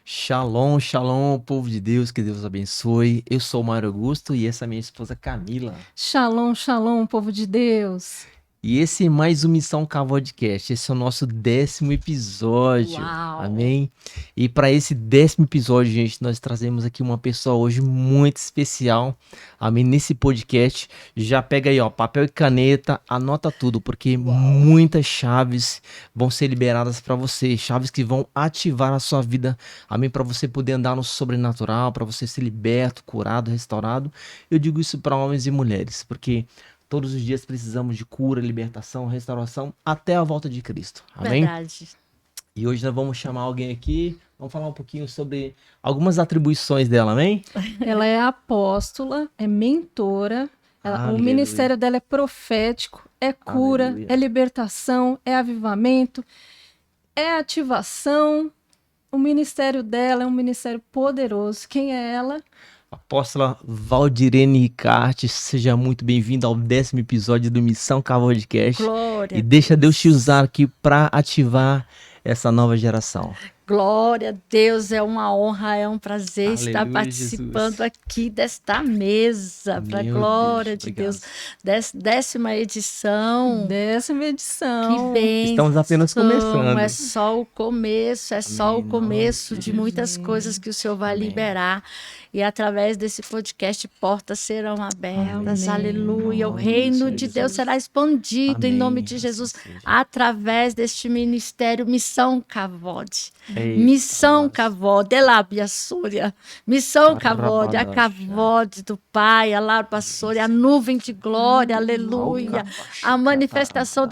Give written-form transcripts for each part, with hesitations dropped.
Shalom, shalom, povo de Deus, que Deus abençoe. Eu sou o Mário Augusto e essa é minha esposa Camila. Shalom, shalom, povo de Deus. E esse é mais um Missão K Podcast. Esse é o nosso 10º episódio. Uau. Amém? E para esse 10º episódio, gente, nós trazemos aqui uma pessoa hoje muito especial. Amém? Nesse podcast, já pega aí, ó, papel e caneta, anota tudo, porque muitas chaves vão ser liberadas para você, chaves que vão ativar a sua vida. Amém? Para você poder andar no sobrenatural, para você ser liberto, curado, restaurado. Eu digo isso para homens e mulheres, porque todos os dias precisamos de cura, libertação, restauração, até a volta de Cristo. Amém? Verdade. E hoje nós vamos chamar alguém aqui, vamos falar um pouquinho sobre algumas atribuições dela, amém? Ela é apóstola, é mentora, o Aleluia. ministério dela é profético, é cura, Aleluia. é libertação, é avivamento, é ativação. O ministério dela é um ministério poderoso. Quem é ela? Apóstola Valdirene Ricarte, seja muito bem-vinda ao 10º episódio do Missão K Podcast. Glória. E deixa Deus te usar aqui para ativar essa nova geração. Glória a Deus, é uma honra, é um prazer Aleluia, estar participando Jesus. aqui desta mesa, para a Meu glória Deus, de obrigado. Deus. 10ª edição. 10ª edição. Que bem. Estamos apenas começando. É só o começo, é só Amém, o começo nome de de muitas Jesus. coisas que o Senhor vai Amém. liberar. E através desse podcast, portas serão abertas. Amém. Aleluia. O Nome reino de de Jesus. Deus será expandido em Amém. nome de Jesus. Assim seja. Através deste ministério Missão Kavod. Eita, Missão nossa. Kavod, Elabia Súria. Missão Kavod, a Carabadacha. Kavod do Pai, a Larpa Súria, a nuvem de glória, aleluia. A manifestação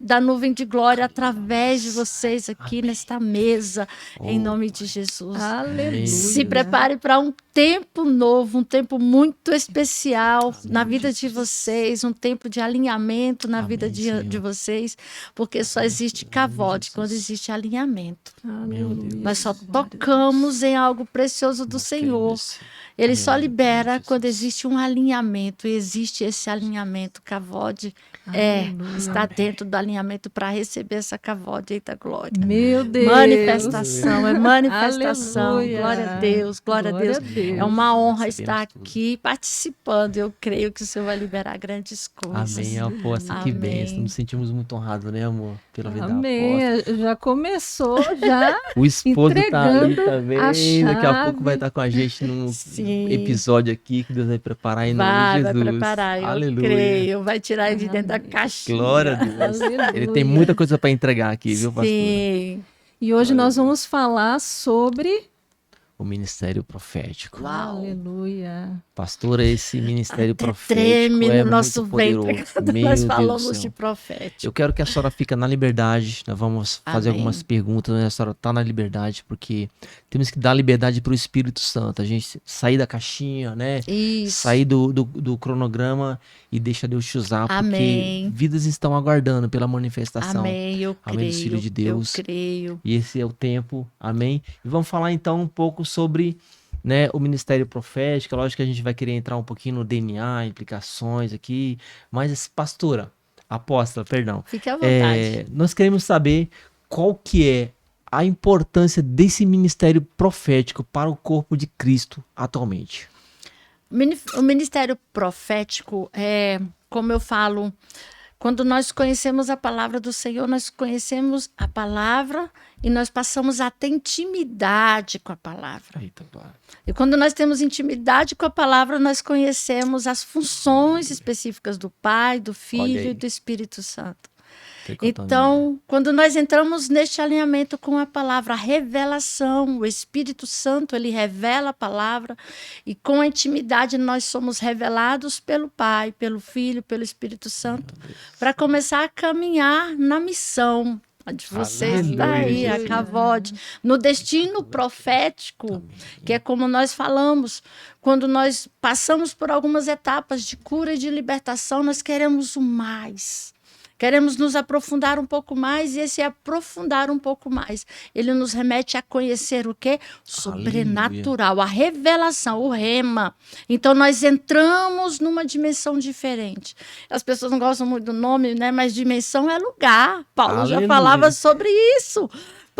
da nuvem de glória através de vocês aqui nesta mesa, em nome de Jesus. Aleluia. Se prepare para um tempo novo, um tempo muito especial na vida de vocês, um tempo de alinhamento na Amém, vida Senhor. de vocês, porque só existe Kavod quando existe alinhamento. Meu Deus. Nós só tocamos em algo precioso do Senhor. Ele só libera quando existe um alinhamento, e existe esse alinhamento. Kavod está dentro do alinhamento para receber essa Kavod, eita glória. Meu Deus. Manifestação, é manifestação. Aleluia. Glória a Deus, glória a Deus. É uma honra estar Recebemos aqui participando. Eu creio que o Senhor vai liberar grandes coisas. Amém, aposta, que Amém. bênção. Nos sentimos muito honrados, né, amor? Pela vida da Amém. aposta. Já começou, já. O esposo tá ali Entregando também. a Daqui a chave. pouco vai estar com a gente num Sim. episódio aqui que Deus vai preparar em nome Vai de Jesus. preparar, eu Aleluia. creio. Vai tirar ele de dentro da caixinha. Glória a Deus. Aleluia. Ele tem muita coisa para entregar aqui, viu, pastor? Sim. E hoje nós vamos falar sobre... O ministério profético. Uau. Aleluia. Pastora, esse ministério Até profético treme é no nosso muito ventre poderoso. quando Meu nós Deus do falamos céu. de profético. Eu quero que a senhora fique na liberdade. Nós vamos fazer Amém. algumas perguntas, né? A senhora está na liberdade, porque temos que dar liberdade para o Espírito Santo. A gente sair da caixinha, né? Isso. Sair do cronograma e deixa Deus te usar, Amém. porque vidas estão aguardando pela manifestação. Amém, eu Amém, dos creio. filhos de Deus. Eu creio. E esse é o tempo, amém? E vamos falar então um pouco sobre, né, o ministério profético. Lógico que a gente vai querer entrar um pouquinho no DNA, implicações aqui, mas pastora, apóstola, perdão, Fique à vontade. nós queremos saber qual que é a importância desse ministério profético para o corpo de Cristo atualmente. O ministério profético é, como eu falo, quando nós conhecemos a palavra do Senhor, nós conhecemos a palavra e nós passamos a ter intimidade com a palavra. Eita, glória. E quando nós temos intimidade com a palavra, nós conhecemos as funções específicas do Pai, do Olha Filho aí. e do Espírito Santo. Tem contato, né? Então, quando nós entramos neste alinhamento com a palavra, a revelação, o Espírito Santo, ele revela a palavra, e com a intimidade nós somos revelados pelo Pai, pelo Filho, pelo Espírito Santo, para começar a caminhar na missão de vocês Aleluia, daí, a Jesus. Kavod, no destino profético, que é como nós falamos, quando nós passamos por algumas etapas de cura e de libertação, nós queremos o mais. Queremos nos aprofundar um pouco mais, e esse aprofundar um pouco mais, ele nos remete a conhecer o quê? Sobrenatural, a revelação, o rema. Então, nós entramos numa dimensão diferente. As pessoas não gostam muito do nome, né? Mas dimensão é lugar. Paulo já Aleluia. falava sobre isso.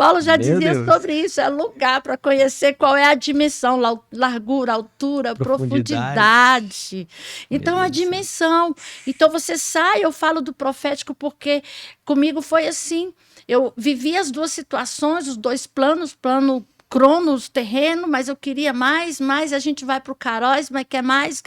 Paulo já Meu dizia Deus. sobre isso, é lugar para conhecer qual é a dimensão, largura, altura, profundidade. Então, Meu a Deus do céu. dimensão. Então, você sai, eu falo do profético porque comigo foi assim. Eu vivi as duas situações, os dois planos, plano Cronos, terreno, mas eu queria mais, a gente vai para o Caróis, mas quer mais.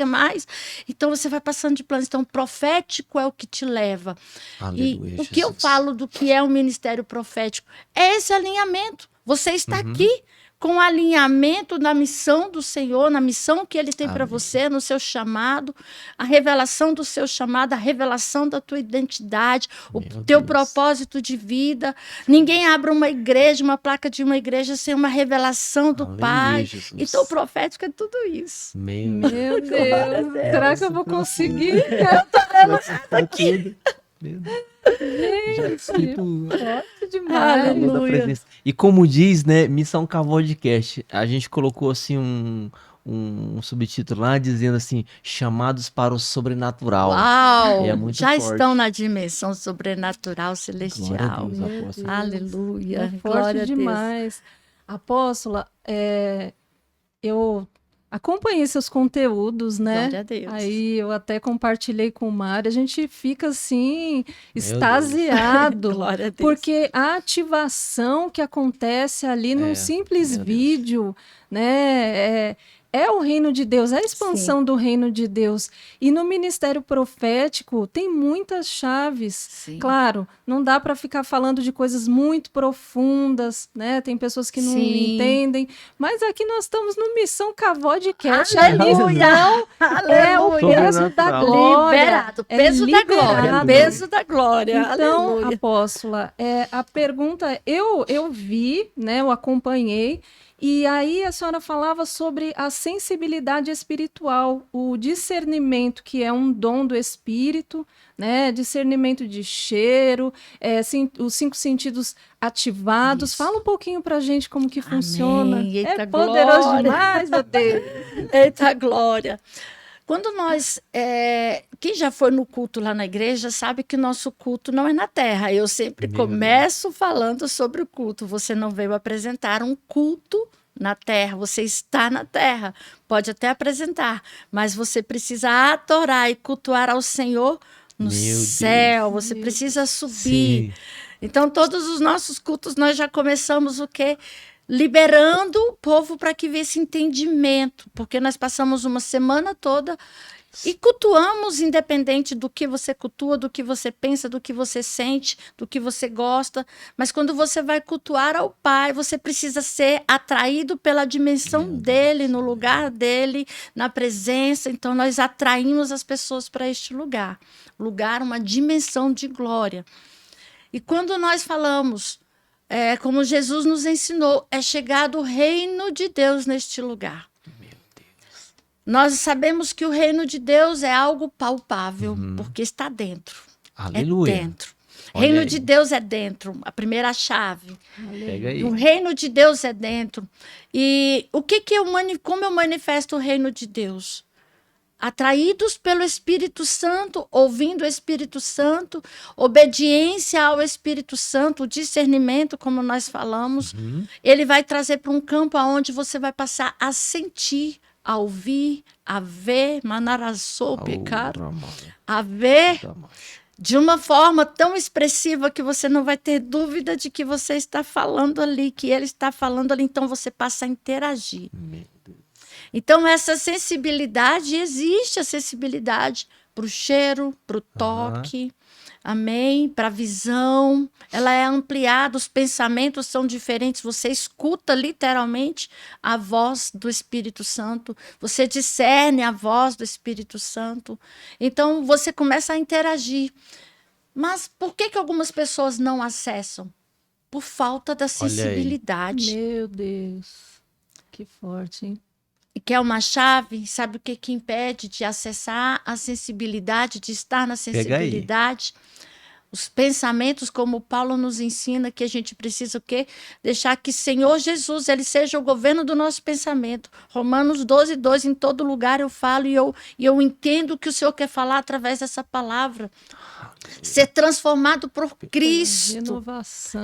Então, você vai passando de planos. Então, o profético é o que te leva. Aleluia, E o que eu Jesus. falo do que é o ministério profético é esse alinhamento. Você está aqui com alinhamento na missão do Senhor, na missão que Ele tem para você, no seu chamado, a revelação do seu chamado, a revelação da tua identidade, o teu propósito de vida. Ninguém abre uma igreja, uma placa de uma igreja sem uma revelação do Aleluia, Pai. Jesus. Então, o profético é tudo isso. Meu Meu Glória a Deus. Deus. Será que eu vou conseguir? aqui. Meu Deus. Já, tipo, Forte demais. Aleluia. da presença. E como diz, né, Missão Cavodcast, a gente colocou assim um subtítulo lá dizendo assim, chamados para o sobrenatural. Uau! É muito Já forte. estão na dimensão sobrenatural, Glória a celestial. Deus, Meu apóstolo. Deus. Aleluia. É forte Glória a Deus. demais. Apóstola, eu acompanhei seus conteúdos, né? Glória a Deus. Aí eu até compartilhei com o Mário, a gente fica assim, Deus. extasiado, Glória a Deus. porque a ativação que acontece ali num simples meu Deus. vídeo, né? É o reino de Deus, é a expansão do reino de Deus. E no ministério profético tem muitas chaves. Sim. Claro, não dá para ficar falando de coisas muito profundas, né? Tem pessoas que não Sim. entendem, mas aqui nós estamos no Missão Cavodcast. Aleluia. É o Aleluia. peso da glória. Liberado. É Peso da glória. liberado. Peso da glória. Então, Aleluia. apóstola, a pergunta, eu vi, né, eu acompanhei, e aí a senhora falava sobre a sensibilidade espiritual, o discernimento, que é um dom do espírito, né, discernimento de cheiro, os 5 sentidos ativados. Isso. Fala um pouquinho pra gente como que funciona. Eita, É poderoso glória. demais, meu Deus. Eita glória. Quando nós, quem já foi no culto lá na igreja sabe que nosso culto não é na terra. Eu sempre Meu começo falando sobre o culto. Você não veio apresentar um culto na terra, você está na terra. Pode até apresentar, mas você precisa adorar e cultuar ao Senhor no Meu céu. Deus. Você precisa subir. Sim. Então, todos os nossos cultos, nós já começamos o quê? Liberando o povo para que viesse entendimento, porque nós passamos uma semana toda e cultuamos, independente do que você cultua, do que você pensa, do que você sente, do que você gosta. Mas quando você vai cultuar ao Pai, você precisa ser atraído pela dimensão dele, no lugar dele, na presença. Então, nós atraímos as pessoas para este lugar, uma dimensão de glória. E quando nós falamos, como Jesus nos ensinou, é chegado o reino de Deus neste lugar. Meu Deus. Nós sabemos que o reino de Deus é algo palpável, porque está dentro. Aleluia. É dentro. Olha Reino aí. de Deus é dentro, a primeira chave. Pega aí. O reino de Deus é dentro. E como eu manifesto o reino de Deus? Atraídos pelo Espírito Santo, ouvindo o Espírito Santo, obediência ao Espírito Santo, o discernimento, como nós falamos, ele vai trazer para um campo onde você vai passar a sentir, a ouvir, a ver, manarassou, pecado, a ver de uma forma tão expressiva que você não vai ter dúvida de que você está falando ali, que ele está falando ali, então você passa a interagir. Meu Deus. Então, essa sensibilidade, existe a sensibilidade para o cheiro, para o toque, amém? Para a visão, ela é ampliada, os pensamentos são diferentes, você escuta literalmente a voz do Espírito Santo, você discerne a voz do Espírito Santo, então você começa a interagir. Mas por que algumas pessoas não acessam? Por falta da sensibilidade. Meu Deus, que forte, hein? E que é uma chave, sabe o que impede de acessar a sensibilidade, de estar na sensibilidade? Os pensamentos, como Paulo nos ensina, que a gente precisa o quê? Deixar que Senhor Jesus, ele seja o governo do nosso pensamento. Romanos 12, 2, em todo lugar eu falo e eu entendo o que o Senhor quer falar através dessa palavra. Ser transformado por Cristo.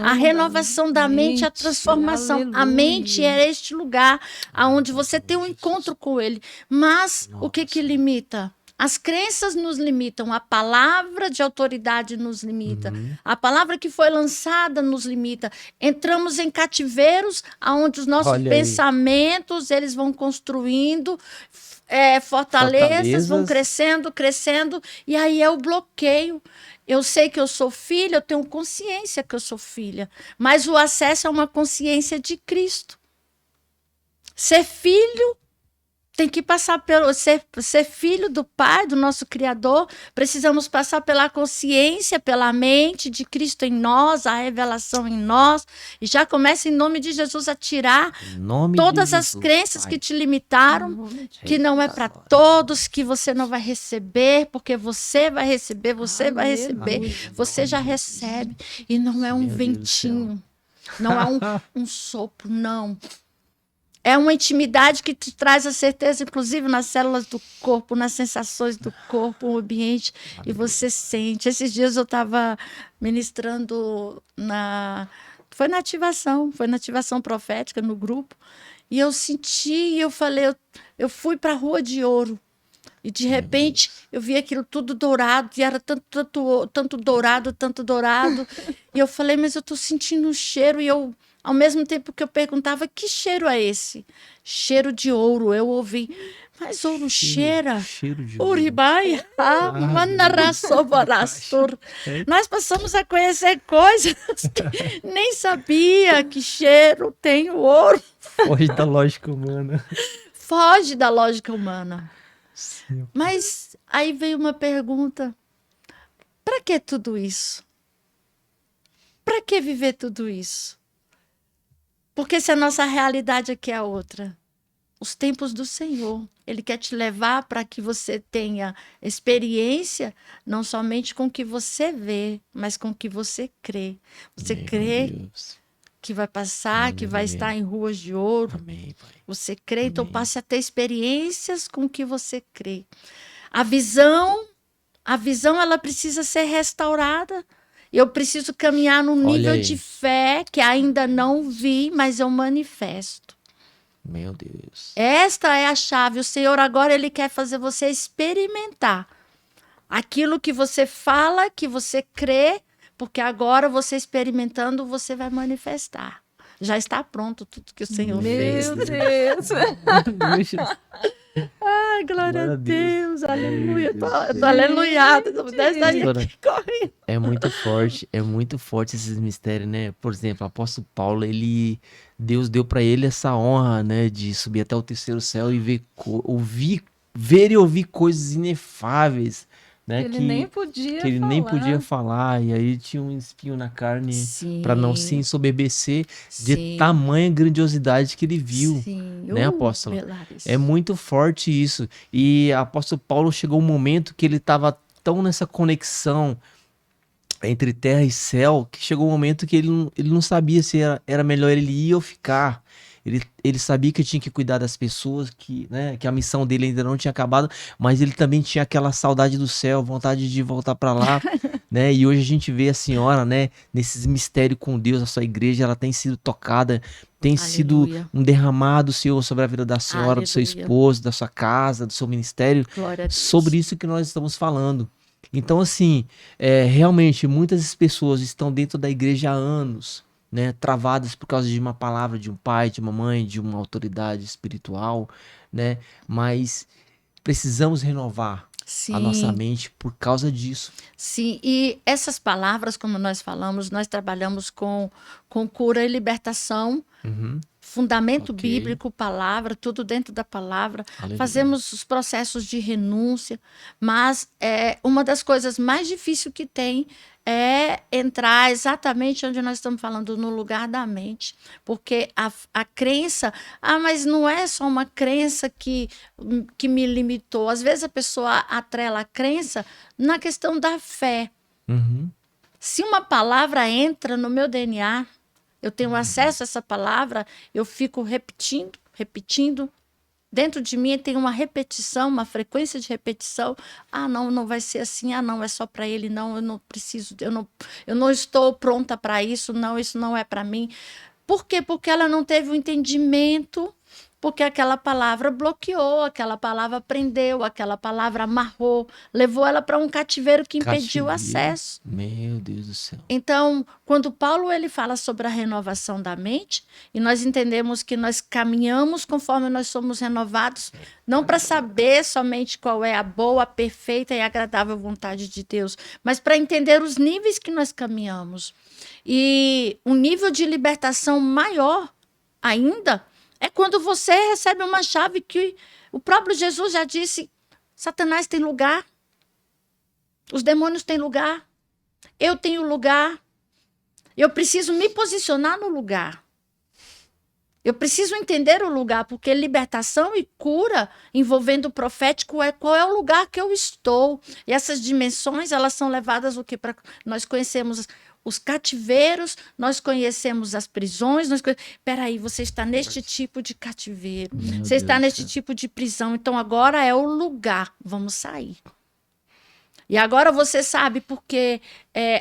A renovação da mente, a transformação. Aleluia. A mente é este lugar onde você tem um encontro com Ele. Mas o que limita? As crenças nos limitam, a palavra de autoridade nos limita, a palavra que foi lançada nos limita. Entramos em cativeiros onde os nossos Olha aí. pensamentos eles vão construindo fortalezas, vão crescendo, crescendo, e aí é o bloqueio. Eu sei que eu sou filha, eu tenho consciência que eu sou filha, mas o acesso é uma consciência de Cristo. Ser filho tem que passar pelo ser filho do Pai, do nosso Criador. Precisamos passar pela consciência, pela mente de Cristo em nós, a revelação em nós. E já começa em nome de Jesus a tirar todas as crenças que te limitaram, que não é para todos, que você não vai receber, porque você vai receber, você vai receber, você já recebe. E não é um ventinho, não é um sopro, não. É uma intimidade que te traz a certeza, inclusive nas células do corpo, nas sensações do corpo, o ambiente, e você sente. Esses dias eu estava ministrando foi na ativação profética no grupo, e eu senti, e eu falei, eu fui para a Rua de Ouro, e de repente eu vi aquilo tudo dourado, e era tanto dourado, e eu falei, mas eu estou sentindo um cheiro, e eu... Ao mesmo tempo que eu perguntava, que cheiro é esse? Cheiro de ouro. Eu ouvi, mas ouro cheira. Cheiro de ouro. Uribai, Nós passamos a conhecer coisas que nem sabia que cheiro tem o ouro. Foge da lógica humana. Foge da lógica humana. Sim. Mas aí veio uma pergunta, para que tudo isso? Para que viver tudo isso? Porque se a nossa realidade aqui é outra, os tempos do Senhor, Ele quer te levar para que você tenha experiência, não somente com o que você vê, mas com o que você crê. Você crê que vai passar, que vai estar em ruas de ouro. Amém, Pai. Você crê, então passe a ter experiências com o que você crê. A visão ela precisa ser restaurada. Eu preciso caminhar num nível de fé que ainda não vi, mas eu manifesto. Meu Deus. Esta é a chave. O Senhor agora ele quer fazer você experimentar aquilo que você fala, que você crê, porque agora você experimentando, você vai manifestar. Já está pronto tudo que o Senhor fez. Meu Deus. Ai, glória a Deus. Aleluia. Eu tô aleluiada. É muito forte esses mistérios, né? Por exemplo, o apóstolo Paulo, Deus deu para ele essa honra, né, de subir até o terceiro céu e ver e ouvir coisas inefáveis, né, que ele nem podia falar, e aí tinha um espinho na carne para não se ensoberbecer de tamanha grandiosidade que ele viu. Né, apóstolo? É muito forte isso. E apóstolo Paulo chegou um momento que ele estava tão nessa conexão entre terra e céu, que chegou um momento que ele não sabia se era melhor ele ir ou ficar. Ele sabia que tinha que cuidar das pessoas, que a missão dele ainda não tinha acabado, mas ele também tinha aquela saudade do céu, vontade de voltar para lá, né? E hoje a gente vê a senhora, né, nesses mistérios com Deus, a sua igreja, ela tem sido tocada, tem sido um derramado, Senhor, sobre a vida da senhora, do seu esposo, da sua casa, do seu ministério, sobre isso que nós estamos falando. Então, assim, realmente, muitas pessoas estão dentro da igreja há anos, né, travadas por causa de uma palavra de um pai, de uma mãe, de uma autoridade espiritual, né? Mas precisamos renovar a nossa mente por causa disso. Sim, e essas palavras, como nós falamos, nós trabalhamos com cura e libertação, fundamento bíblico, palavra, tudo dentro da palavra. Aleluia. Fazemos os processos de renúncia, mas uma das coisas mais difíceis que tem é entrar exatamente onde nós estamos falando, no lugar da mente. Porque a crença, mas não é só uma crença que me limitou. Às vezes a pessoa atrela a crença na questão da fé. Se uma palavra entra no meu DNA, eu tenho acesso a essa palavra, eu fico repetindo. Dentro de mim tem uma repetição, uma frequência de repetição. Ah, não, não vai ser assim. Ah, não, é só para ele. Não, eu não preciso. Eu não estou pronta para isso. Não, isso não é para mim. Por quê? Porque ela não teve o entendimento, porque aquela palavra bloqueou, aquela palavra prendeu, aquela palavra amarrou, levou ela para um cativeiro que impediu o acesso. Meu Deus do céu. Então, quando Paulo ele fala sobre a renovação da mente, e nós entendemos que nós caminhamos conforme nós somos renovados, não para saber somente qual é a boa, perfeita e agradável vontade de Deus, mas para entender os níveis que nós caminhamos. E um nível de libertação maior ainda é quando você recebe uma chave que o próprio Jesus já disse: Satanás tem lugar, os demônios têm lugar, eu tenho lugar, eu preciso me posicionar no lugar. Eu preciso entender o lugar, porque libertação e cura envolvendo o profético é qual é o lugar que eu estou. E essas dimensões, elas são levadas o que para nós conhecemos os cativeiros, nós conhecemos as prisões, peraí, você está neste tipo de cativeiro, você está neste tipo de prisão, então agora é o lugar, vamos sair. E agora você sabe porque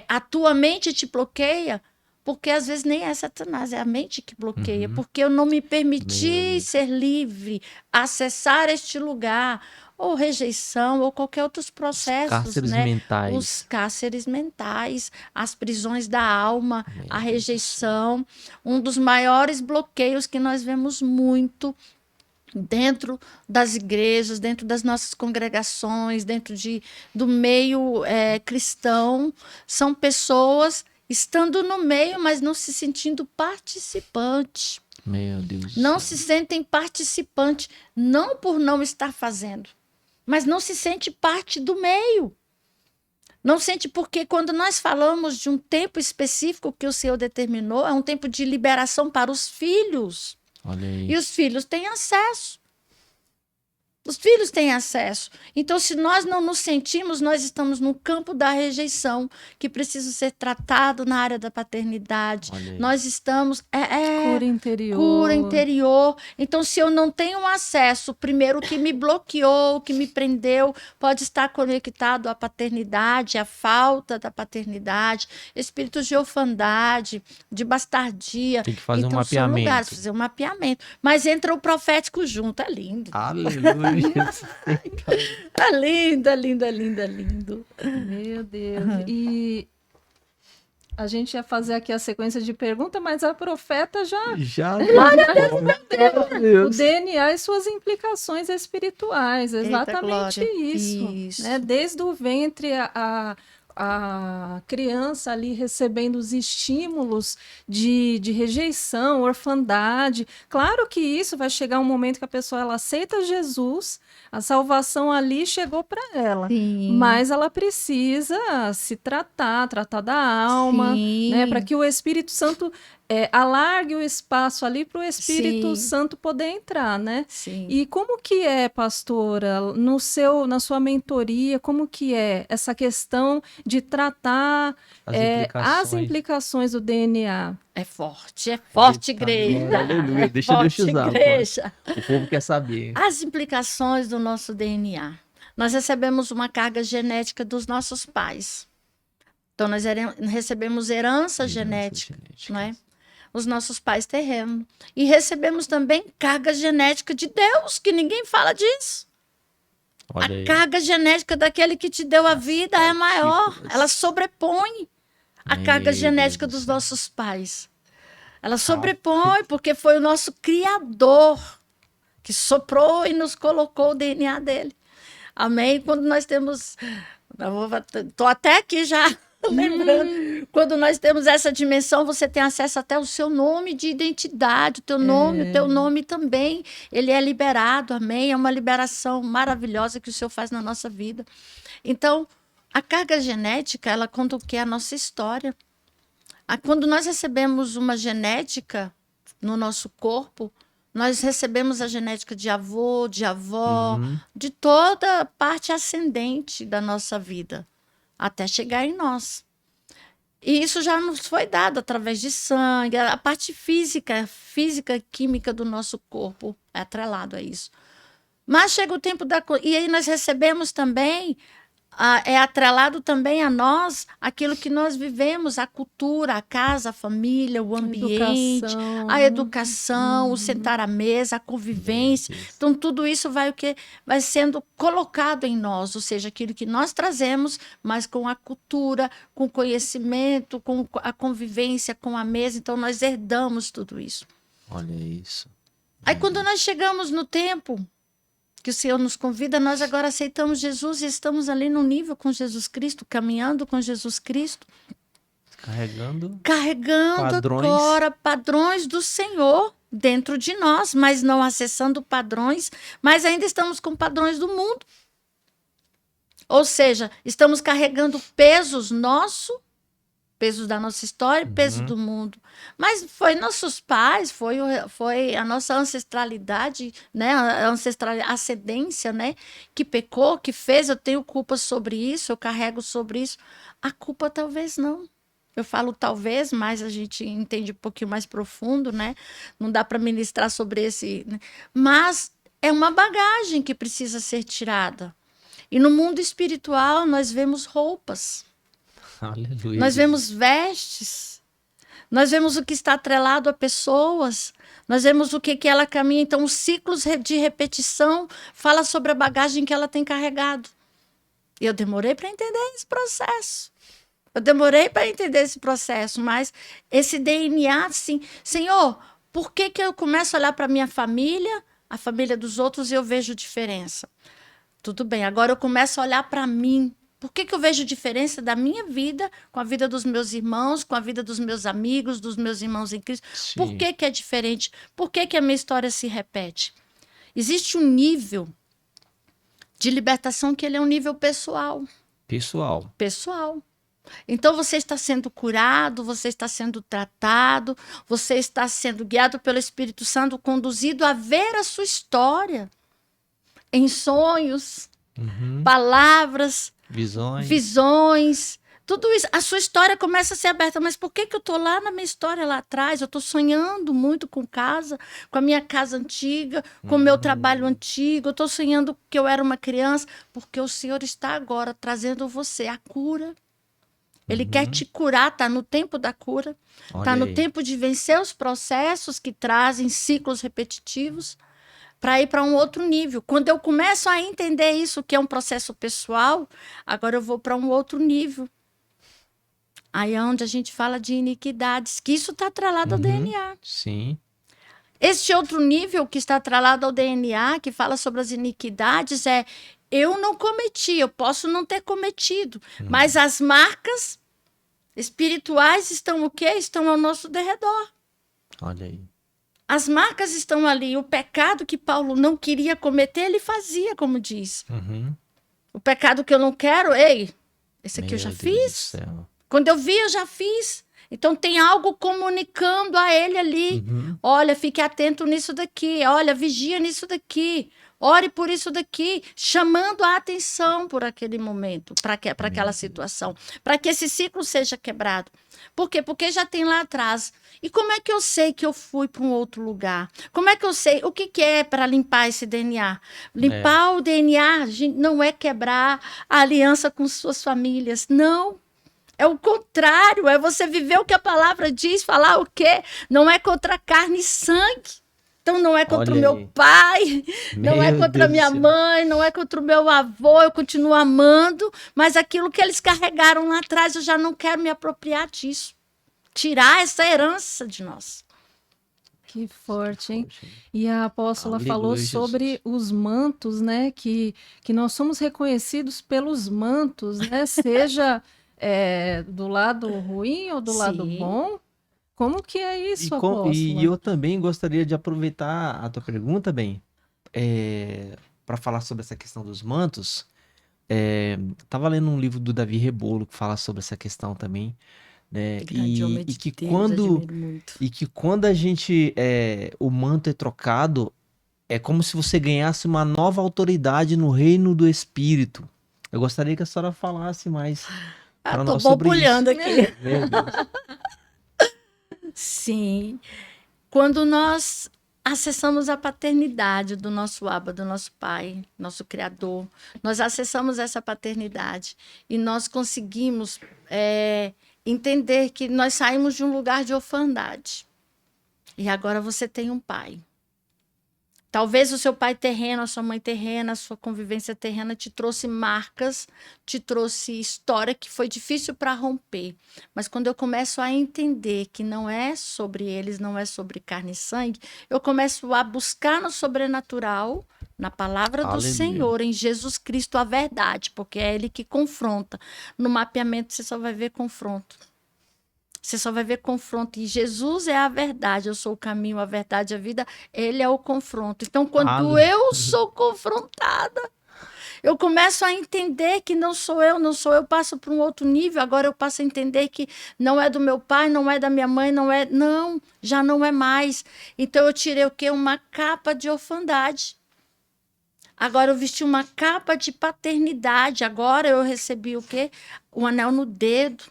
a tua mente te bloqueia, porque às vezes nem é Satanás, é a mente que bloqueia, porque eu não me permiti ser livre, acessar este lugar, ou rejeição, ou qualquer outros processos. Cárceres mentais. Os cárceres mentais, as prisões da alma, a rejeição. Um dos maiores bloqueios que nós vemos muito dentro das igrejas, dentro das nossas congregações, dentro do meio cristão, são pessoas estando no meio, mas não se sentindo participante. Meu Deus. Não se sentem participante, não por não estar fazendo, mas não se sente parte do meio. Não sente porque quando nós falamos de um tempo específico que o Senhor determinou, é um tempo de liberação para os filhos. Olha aí. E os filhos têm acesso. Os filhos têm acesso. Então, se nós não nos sentimos, nós estamos no campo da rejeição, que precisa ser tratado na área da paternidade. Nós estamos... Cura interior. Cura interior. Então, se eu não tenho acesso, primeiro, o que me bloqueou, o que me prendeu, pode estar conectado à paternidade, à falta da paternidade, espíritos de orfandade, de bastardia. Tem que fazer então, um mapeamento. São lugares, fazer um mapeamento. Mas entra o profético junto. É lindo. Aleluia. É lindo, é lindo, é lindo, é lindo. Meu Deus. E a gente ia fazer aqui a sequência de perguntas, mas a profeta já... O DNA e suas implicações espirituais, exatamente isso. Né? Desde o ventre, a criança ali recebendo os estímulos de rejeição, orfandade. Claro que isso vai chegar um momento que a pessoa ela aceita Jesus, a salvação ali chegou para ela. Sim. Mas ela precisa se tratar da alma, né, para que o Espírito Santo alargue o espaço ali para o Espírito Santo poder entrar, né? Sim. E como que é, pastora, na sua mentoria, como que é essa questão de tratar as implicações do DNA? É forte, igreja. Aleluia, deixa Deus te usar. Igreja. O povo quer saber. As implicações do nosso DNA. Nós recebemos uma carga genética dos nossos pais. Então, nós recebemos herança genética, não é? Os nossos pais terrenos. E recebemos também carga genética de Deus, que ninguém fala disso. Olha aí. Carga genética daquele que te deu a vida é maior. Ela sobrepõe a carga genética dos nossos pais. Ela sobrepõe, porque foi o nosso Criador que soprou e nos colocou o DNA dele. Amém? Quando nós temos... Estou até aqui já... Lembrando, quando nós temos essa dimensão, você tem acesso até ao seu nome de identidade, o teu nome também, ele é liberado, amém? É uma liberação maravilhosa que o Senhor faz na nossa vida. Então, a carga genética, ela conta o que é a nossa história. Quando nós recebemos uma genética no nosso corpo, nós recebemos a genética de avô, de avó, de toda a parte ascendente da nossa vida, até chegar em nós. E isso já nos foi dado através de sangue, a parte física, química do nosso corpo é atrelado a isso. Mas chega o tempo e aí nós recebemos também, é atrelado também a nós aquilo que nós vivemos, a cultura, a casa, a família, o ambiente, a educação, o sentar à mesa, a convivência. Então, tudo isso vai sendo colocado em nós, ou seja, aquilo que nós trazemos, mas com a cultura, com o conhecimento, com a convivência, com a mesa. Então, nós herdamos tudo isso. Olha isso. Aí, quando nós chegamos no tempo que o Senhor nos convida, nós agora aceitamos Jesus e estamos ali no nível com Jesus Cristo, caminhando com Jesus Cristo. Carregando agora padrões do Senhor dentro de nós, mas não acessando padrões, mas ainda estamos com padrões do mundo. Ou seja, estamos carregando pesos da nossa história, peso do mundo. Mas foi nossos pais, foi a nossa ancestralidade, né? A ascendência, né? Que pecou, que fez. Eu tenho culpa sobre isso, eu carrego sobre isso. A culpa talvez não. Eu falo talvez, mas a gente entende um pouquinho mais profundo, né? Não dá para ministrar sobre esse... Né? Mas é uma bagagem que precisa ser tirada. E no mundo espiritual nós vemos roupas. Aleluia. Nós vemos vestes, nós vemos o que está atrelado a pessoas, nós vemos o que ela caminha. Então, os ciclos de repetição fala sobre a bagagem que ela tem carregado. E eu demorei para entender esse processo. Mas esse DNA, assim, Senhor, por que eu começo a olhar para a minha família, a família dos outros, e eu vejo diferença? Tudo bem, agora eu começo a olhar para mim. Por que eu vejo diferença da minha vida com a vida dos meus irmãos, com a vida dos meus amigos, dos meus irmãos em Cristo? Sim. Por que é diferente? Por que a minha história se repete? Existe um nível de libertação que ele é um nível pessoal. Pessoal. Então você está sendo curado, você está sendo tratado, você está sendo guiado pelo Espírito Santo, conduzido a ver a sua em sonhos, palavras, visões, tudo isso. A sua história começa a ser aberta. Mas por que eu estou lá na minha história lá atrás? Eu estou sonhando muito com casa, com a minha casa antiga, com o meu trabalho antigo. Eu estou sonhando que eu era uma criança, porque o Senhor está agora trazendo você a cura. Ele quer te curar, está no tempo da cura, está no tempo de vencer os processos que trazem ciclos repetitivos, para ir para um outro nível. Quando eu começo a entender isso, que é um processo pessoal, agora eu vou para um outro nível. Aí é onde a gente fala de iniquidades, que isso está atrelado ao DNA. Sim. Este outro nível que está atrelado ao DNA, que fala sobre as iniquidades, eu não cometi, eu posso não ter cometido, mas as marcas espirituais estão o quê? Estão ao nosso derredor. Olha aí. As marcas estão ali. O pecado que Paulo não queria cometer, ele fazia, como diz. O pecado que eu não quero, esse aqui eu já fiz. Quando eu vi, eu já fiz. Então tem algo comunicando a ele ali. Olha, fique atento nisso daqui. Olha, vigia nisso daqui. Ore por isso daqui, chamando a atenção por aquele momento, para aquela situação, para que esse ciclo seja quebrado. Por quê? Porque já tem lá atrás. E como é que eu sei que eu fui para um outro lugar? Como é que eu sei? O que é para limpar esse DNA? Limpar o DNA não é quebrar a aliança com suas famílias, não. É o contrário, é você viver o que a palavra diz, falar o quê? Não é contra carne e sangue. Então não é contra o meu pai, não é contra a minha mãe, não é contra o meu avô, eu continuo amando, mas aquilo que eles carregaram lá atrás, eu já não quero me apropriar disso. Tirar essa herança de nós. Que forte, hein? E a apóstola falou sobre os mantos, né? Que nós somos reconhecidos pelos mantos, né? Seja do lado ruim ou do lado bom. Como que é isso, apóstola? E eu também gostaria de aproveitar a tua pergunta, para falar sobre essa questão dos mantos. Estava lendo um livro do Davi Rebolo que fala sobre essa questão também, né? E que quando a gente o manto é trocado, é como se você ganhasse uma nova autoridade no reino do Espírito. Eu gostaria que a senhora falasse mais pra Tô nós sobre borbulhando isso. aqui. Meu Deus. Sim. Quando nós acessamos a paternidade do nosso Abba, do nosso Pai, nosso Criador, nós acessamos essa paternidade e nós conseguimos entender que nós saímos de um lugar de orfandade. E agora você tem um pai. Talvez o seu pai terreno, a sua mãe terrena, a sua convivência terrena te trouxe marcas, te trouxe história que foi difícil para romper. Mas quando eu começo a entender que não é sobre eles, não é sobre carne e sangue, eu começo a buscar no sobrenatural, na palavra do Aleluia. Senhor, em Jesus Cristo, a verdade, porque é Ele que confronta. No mapeamento você só vai ver confronto. Você só vai ver confronto. E Jesus é a verdade. Eu sou o caminho, a verdade, a vida. Ele é o confronto. Então, quando eu sou confrontada, eu começo a entender que não sou eu, passo para um outro nível. Agora eu passo a entender que não é do meu pai, não é da minha mãe, não, já não é mais. Então, eu tirei o quê? Uma capa de orfandade. Agora eu vesti uma capa de paternidade. Agora eu recebi o quê? O anel no dedo.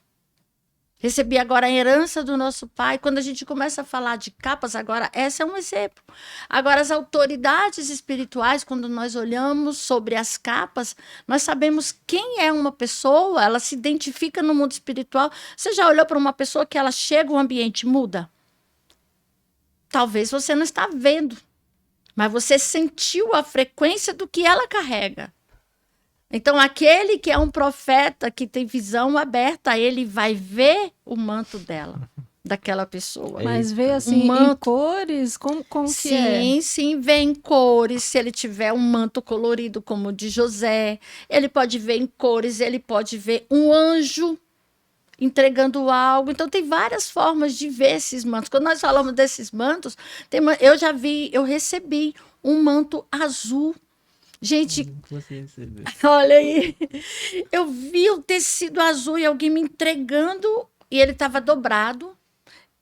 Recebi agora a herança do nosso pai. Quando a gente começa a falar de capas, agora, esse é um exemplo. Agora, as autoridades espirituais, quando nós olhamos sobre as capas, nós sabemos quem é uma pessoa, ela se identifica no mundo espiritual. Você já olhou para uma pessoa que ela chega, o ambiente muda? Talvez você não está vendo, mas você sentiu a frequência do que ela carrega. Então, aquele que é um profeta, que tem visão aberta, ele vai ver o manto dela, daquela pessoa. Mas vê assim, em cores, como que é? Sim, vê em cores. Se ele tiver um manto colorido como o de José, ele pode ver em cores, ele pode ver um anjo entregando algo. Então, tem várias formas de ver esses mantos. Quando nós falamos desses mantos, eu recebi um manto azul. Gente, olha aí, eu vi o tecido azul e alguém me entregando, e ele estava dobrado.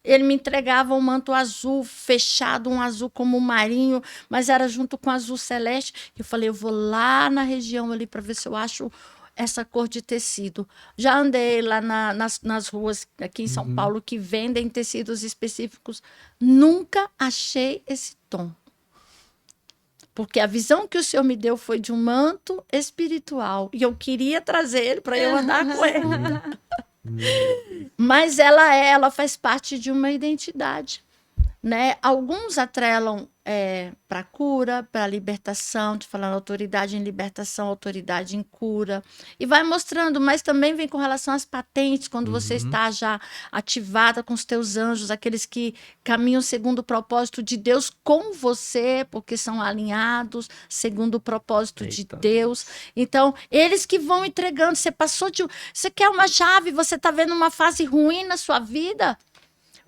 Ele me entregava um manto azul fechado, um azul como um marinho, mas era junto com azul celeste. Eu falei, eu vou lá na região ali para ver se eu acho essa cor de tecido. Já andei lá nas ruas aqui em São Paulo que vendem tecidos específicos. Nunca achei esse tom. Porque a visão que o Senhor me deu foi de um manto espiritual. E eu queria trazer ele para eu andar com ele. Mas ela faz parte de uma identidade. Né? Alguns atrelam para cura, para libertação, te falando autoridade em libertação, autoridade em cura, e vai mostrando, mas também vem com relação às patentes, quando você está já ativada com os teus anjos, aqueles que caminham segundo o propósito de Deus com você, porque são alinhados segundo o propósito de Deus. Então, eles que vão entregando, você quer uma chave, você está vendo uma fase ruim na sua vida,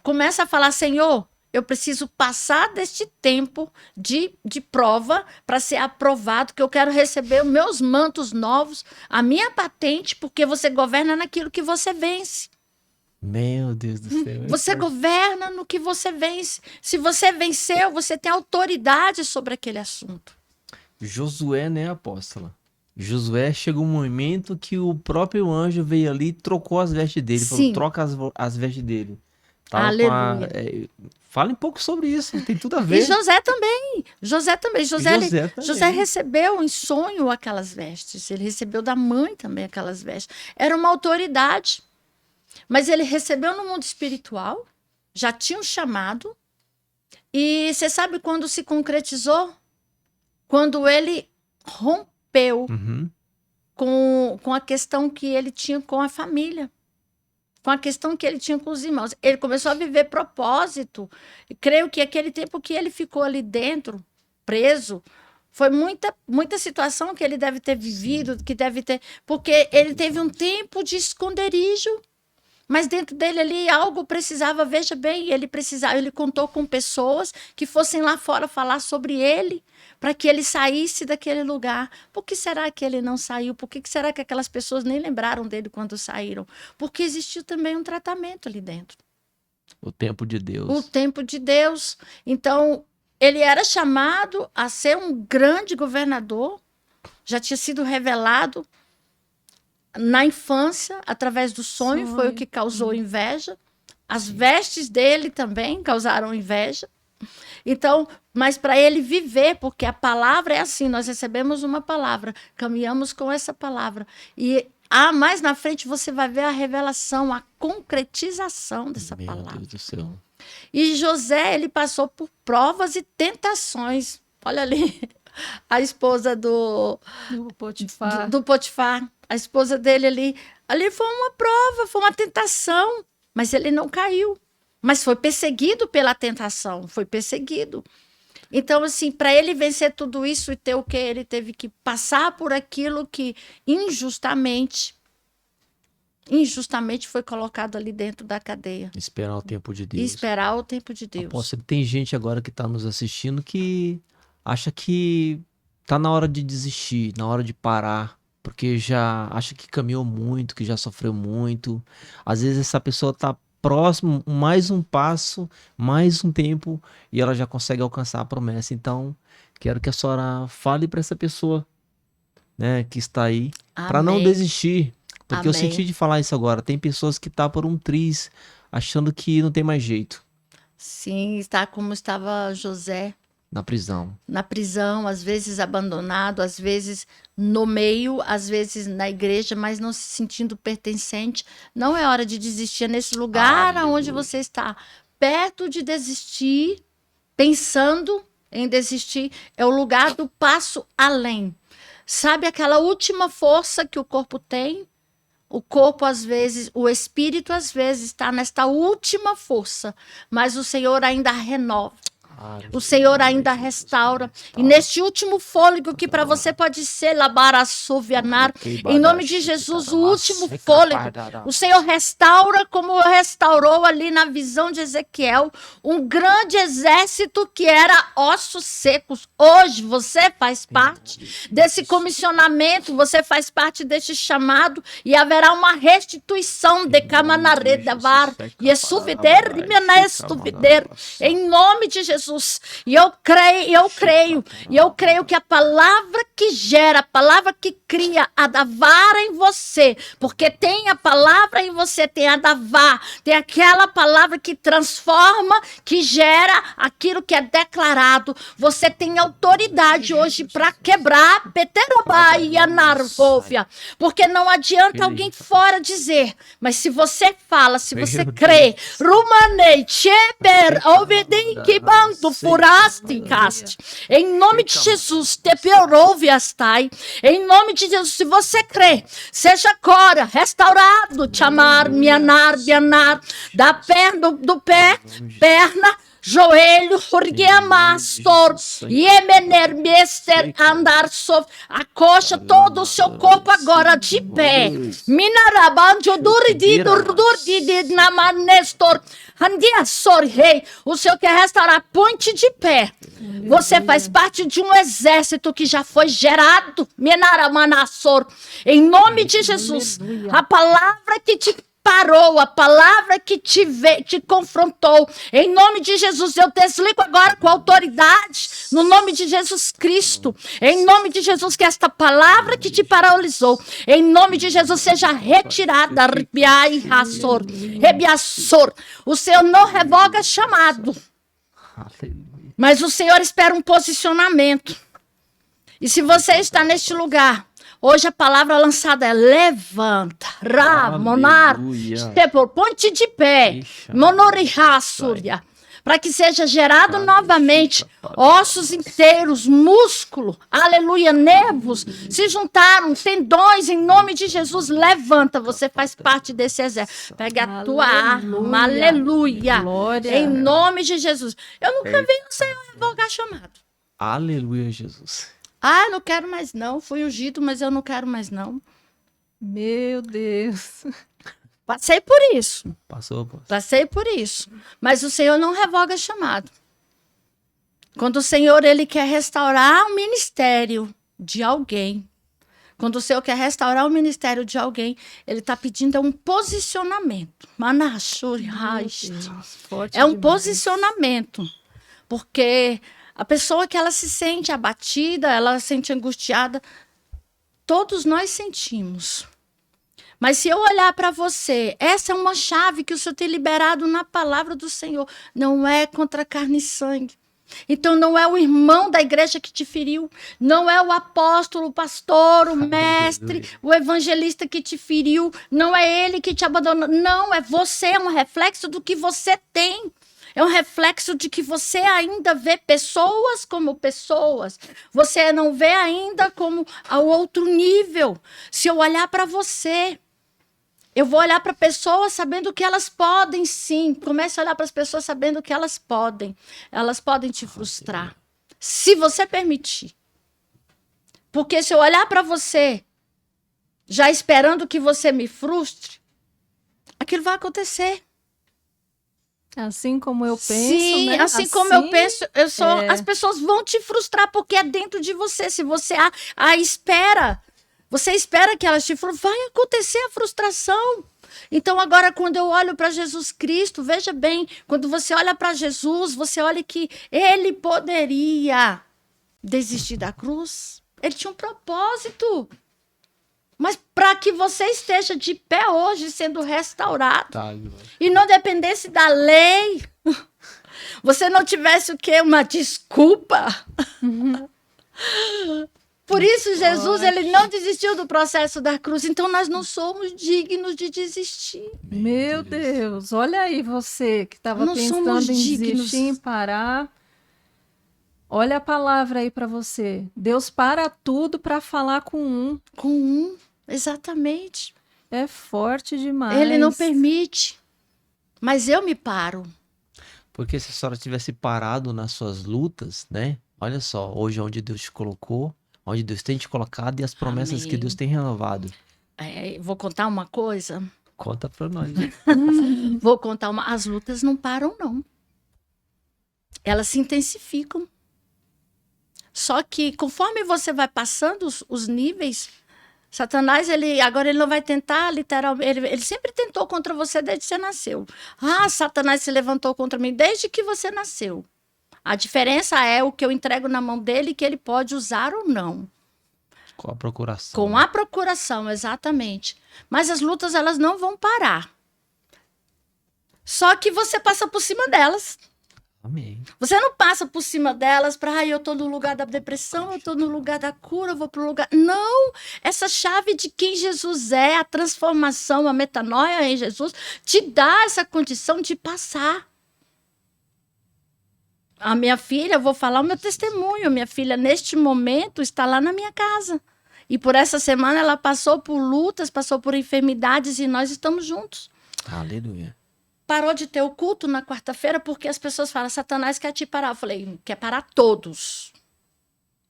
começa a falar, Senhor, eu preciso passar deste tempo de prova para ser aprovado, que eu quero receber os meus mantos novos, a minha patente, porque você governa naquilo que você vence. Meu Deus do céu. Você governa no que você vence. Se você venceu, você tem autoridade sobre aquele assunto. Josué, né, apóstola? Josué chegou um momento que o próprio anjo veio ali e trocou as vestes dele. Falou, troca as vestes dele. Aleluia. Fala um pouco sobre isso, tem tudo a ver. E José também. José recebeu em sonho aquelas vestes. Ele recebeu da mãe também aquelas vestes. Era uma autoridade. Mas ele recebeu no mundo espiritual, já tinha um chamado. E você sabe quando se concretizou? Quando ele rompeu com a questão que ele tinha com a família. Com a questão que ele tinha com os irmãos. Ele começou a viver propósito. E creio que aquele tempo que ele ficou ali dentro, preso, foi muita situação que ele deve ter vivido, que deve ter... Porque ele teve um tempo de esconderijo. Mas dentro dele ali algo precisava, veja bem, ele contou com pessoas que fossem lá fora falar sobre ele, para que ele saísse daquele lugar. Por que será que ele não saiu? Por que será que aquelas pessoas nem lembraram dele quando saíram? Porque existiu também um tratamento ali dentro. O tempo de Deus. O tempo de Deus. Então, ele era chamado a ser um grande governador, já tinha sido revelado na infância, através do sonho, foi o que causou inveja. As vestes dele também causaram inveja. Então, mas para ele viver, porque a palavra é assim, nós recebemos uma palavra, caminhamos com essa palavra. E mais na frente você vai ver a revelação, a concretização dessa palavra. Meu Deus do céu. E José, ele passou por provas e tentações. Olha ali, a esposa do Potifar, a esposa dele ali. Ali foi uma prova, foi uma tentação, mas ele não caiu. Mas foi perseguido pela tentação, foi perseguido. Então, assim, para ele vencer tudo isso e ter o que ele teve que passar por aquilo que injustamente foi colocado ali dentro da cadeia. Esperar o tempo de Deus. Esperar o tempo de Deus. Apóstolo, tem gente agora que está nos assistindo que acha que tá na hora de desistir, na hora de parar, porque já acha que caminhou muito, que já sofreu muito. Às vezes essa pessoa tá próximo, mais um passo, mais um tempo, e ela já consegue alcançar a promessa. Então, quero que a senhora fale para essa pessoa, né, que está aí, para não desistir. Porque eu senti de falar isso agora. Tem pessoas que tá por um triz, achando que não tem mais jeito. Sim, está como estava José. Na prisão. Na prisão, às vezes abandonado, às vezes no meio, às vezes na igreja, mas não se sentindo pertencente. Não é hora de desistir, é nesse lugar onde você está, perto de desistir, pensando em desistir, é o lugar do passo além. Sabe aquela última força que o corpo tem? O corpo, às vezes, o espírito, às vezes, está nesta última força, mas o Senhor ainda renova. O Senhor ainda restaura. E neste último fôlego, que para você pode ser labaraçovianar, em nome de Jesus, o último fôlego, o Senhor restaura como restaurou ali na visão de Ezequiel, um grande exército que era ossos secos. Hoje você faz parte desse comissionamento, você faz parte deste chamado, e haverá uma restituição de Camanaredavar e Esuvider e Menestuvider, em nome de Jesus. E eu creio que a palavra que gera, a palavra que cria, a davara em você, porque tem a palavra em você, tem a davá, tem aquela palavra que transforma, que gera aquilo que é declarado. Você tem autoridade hoje para quebrar Peterobá e Anarvóvia, porque não adianta alguém fora dizer, mas se você fala, se você crê, Rumanei, Cheper, Ovedem, Kiban, do Furasticast. Em nome de Jesus, Teperoviastai. Em nome de Jesus, se você crê, seja agora restaurado, chamar, mianar, bianar, da perna, do pé, perna, joelho, Hurgiamastor, Yemener, Mester, andar sobre a coxa, todo o seu corpo agora de pé. Minarabanjo, Durdi, Namanestor, Andiasor, rei. O Senhor quer restaurar, ponte de pé. Você faz parte de um exército que já foi gerado, Minaramanasor. Em nome de Jesus, a palavra que te parou, a palavra que te confrontou, em nome de Jesus, eu desligo agora com autoridade, no nome de Jesus Cristo, em nome de Jesus, que esta palavra que te paralisou, em nome de Jesus, seja retirada, rebiassor. O Senhor não revoga chamado, mas o Senhor espera um posicionamento. E se você está neste lugar, hoje a palavra lançada é levanta, monar, ponte de pé, monorihassúria, para que seja gerado novamente ossos inteiros, músculo, aleluia, nervos, se juntaram, tendões, em nome de Jesus, levanta, você faz parte desse exército, pega a tua arma, aleluia, glória. Em nome de Jesus. Eu nunca vi o Senhor revogar chamado. Aleluia, Jesus. Ah, não quero mais não. Fui ungido, mas eu não quero mais não. Meu Deus. Passei por isso. Passei por isso. Mas o Senhor não revoga chamado. Quando o Senhor ele quer restaurar o ministério de alguém, quando o Senhor quer restaurar o ministério de alguém, ele está pedindo um posicionamento. É um posicionamento. Porque a pessoa que ela se sente abatida, ela se sente angustiada, todos nós sentimos. Mas se eu olhar para você, essa é uma chave que o Senhor tem liberado na palavra do Senhor. Não é contra carne e sangue. Então não é o irmão da igreja que te feriu, não é o apóstolo, o pastor, o mestre, o evangelista que te feriu, não é ele que te abandonou, não, é você, é um reflexo do que você tem. É um reflexo de que você ainda vê pessoas como pessoas. Você não vê ainda como ao outro nível. Se eu olhar para você, eu vou olhar para pessoas sabendo que elas podem, sim. Comece a olhar para as pessoas sabendo que elas podem. Elas podem te frustrar, se você permitir. Porque se eu olhar para você, já esperando que você me frustre, aquilo vai acontecer. Assim como eu penso, Sim, né? assim como eu penso, as pessoas vão te frustrar porque é dentro de você. Se você espera, você espera que elas te frustrem, vai acontecer a frustração. Então, agora, quando eu olho para Jesus Cristo, veja bem, quando você olha para Jesus, você olha que ele poderia desistir da cruz. Ele tinha um propósito. Mas para que você esteja de pé hoje, sendo restaurado, e não dependesse da lei, você não tivesse o quê? Uma desculpa. Por isso, Jesus, ele não desistiu do processo da cruz. Então, nós não somos dignos de desistir. Meu Deus, olha aí você que estava pensando em desistir, em parar. Olha a palavra aí para você. Deus para tudo para falar com um. Com um, exatamente. É forte demais. Ele não permite, mas eu me paro. Porque se a senhora tivesse parado nas suas lutas, né? Olha só, hoje onde Deus te colocou, onde Deus tem te colocado e as promessas que Deus tem renovado. Vou contar uma coisa? Conta pra nós. Vou contar uma. As lutas não param, não. Elas se intensificam. Só que conforme você vai passando os níveis, Satanás, agora ele não vai tentar, literalmente, ele sempre tentou contra você desde que você nasceu. Satanás se levantou contra mim desde que você nasceu. A diferença é o que eu entrego na mão dele, que ele pode usar ou não. Com a procuração. Com a procuração, exatamente. Mas as lutas, elas não vão parar. Só que você passa por cima delas. Amém. Você não passa por cima delas para, eu estou no lugar da depressão, eu estou no lugar da cura, eu vou para o lugar... Não! Essa chave de quem Jesus é, a transformação, a metanoia em Jesus, te dá essa condição de passar. A minha filha, eu vou falar o meu testemunho, minha filha, neste momento, está lá na minha casa. E por essa semana ela passou por lutas, passou por enfermidades e nós estamos juntos. Aleluia. Parou de ter o culto na quarta-feira porque as pessoas falam, Satanás quer te parar. Eu falei, quer parar todos.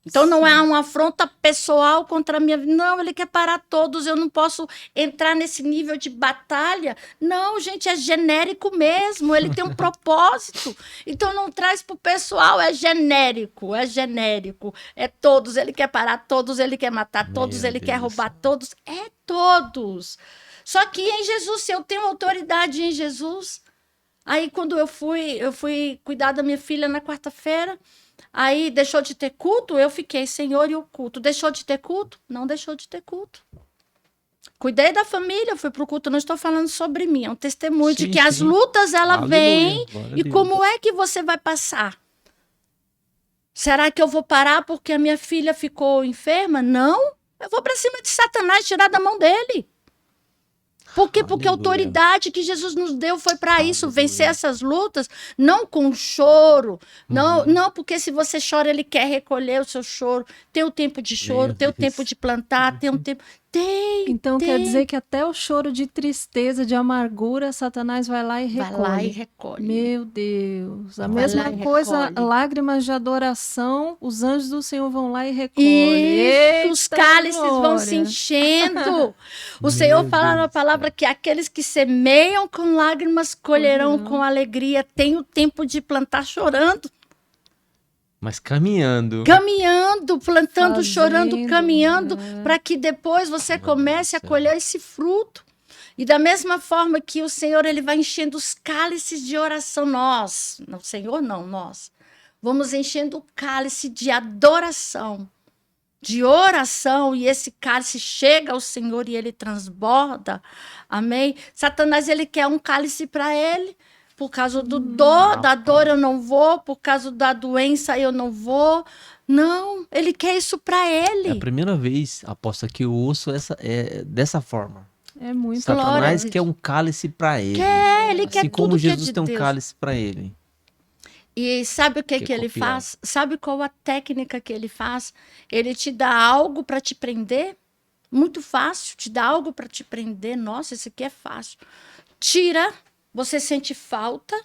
Então não é uma afronta pessoal contra a minha vida. Não, ele quer parar todos. Eu não posso entrar nesse nível de batalha. Não, gente, é genérico mesmo. Ele tem um propósito. Então não traz para o pessoal. É genérico, é genérico. É todos. Ele quer parar todos. Ele quer matar todos. Ele quer roubar todos. É todos. Só que em Jesus, se eu tenho autoridade em Jesus... Aí quando eu fui cuidar da minha filha na quarta-feira... Aí deixou de ter culto, eu fiquei, Senhor, e o culto? Deixou de ter culto? Não deixou de ter culto. Cuidei da família, fui pro culto, não estou falando sobre mim, é um testemunho de que as lutas, ela vem, e como é que você vai passar? Será que eu vou parar porque a minha filha ficou enferma? Não, eu vou para cima de Satanás, tirar da mão dele. Por quê? Porque a autoridade que Jesus nos deu foi para isso, vencer essas lutas, não com choro, não porque se você chora, ele quer recolher o seu choro. Tem o tempo de choro, tem o tempo de plantar, tem o tempo... Então quer dizer que até o choro de tristeza, de amargura, Satanás vai lá e recolhe. Vai lá e recolhe. Meu Deus. A mesma coisa, lágrimas de adoração, os anjos do Senhor vão lá e recolhem. Os cálices vão se enchendo. O Senhor fala na palavra que aqueles que semeiam com lágrimas colherão com alegria. Tem o tempo de plantar chorando. Mas caminhando. Caminhando, plantando, chorando, caminhando, para que depois você comece a colher esse fruto. E da mesma forma que o Senhor, ele vai enchendo os cálices de oração, nós, vamos enchendo o cálice de adoração. de oração, e esse cálice chega ao Senhor e ele transborda, amém? Satanás, ele quer um cálice para ele, por causa da dor eu não vou, por causa da doença eu não vou. Não, ele quer isso para ele. É a primeira vez, aposta, que eu ouço dessa forma. É muito Satanás glória. quer um cálice para ele. Ele quer Assim como tudo que é Jesus de tem um Deus. cálice para ele. E sabe o que Quer ele copiar. faz? Sabe qual a técnica que ele faz? Ele te dá algo para te prender. Muito fácil, te dá algo para te prender. Nossa, isso aqui é fácil. Tira, você sente falta,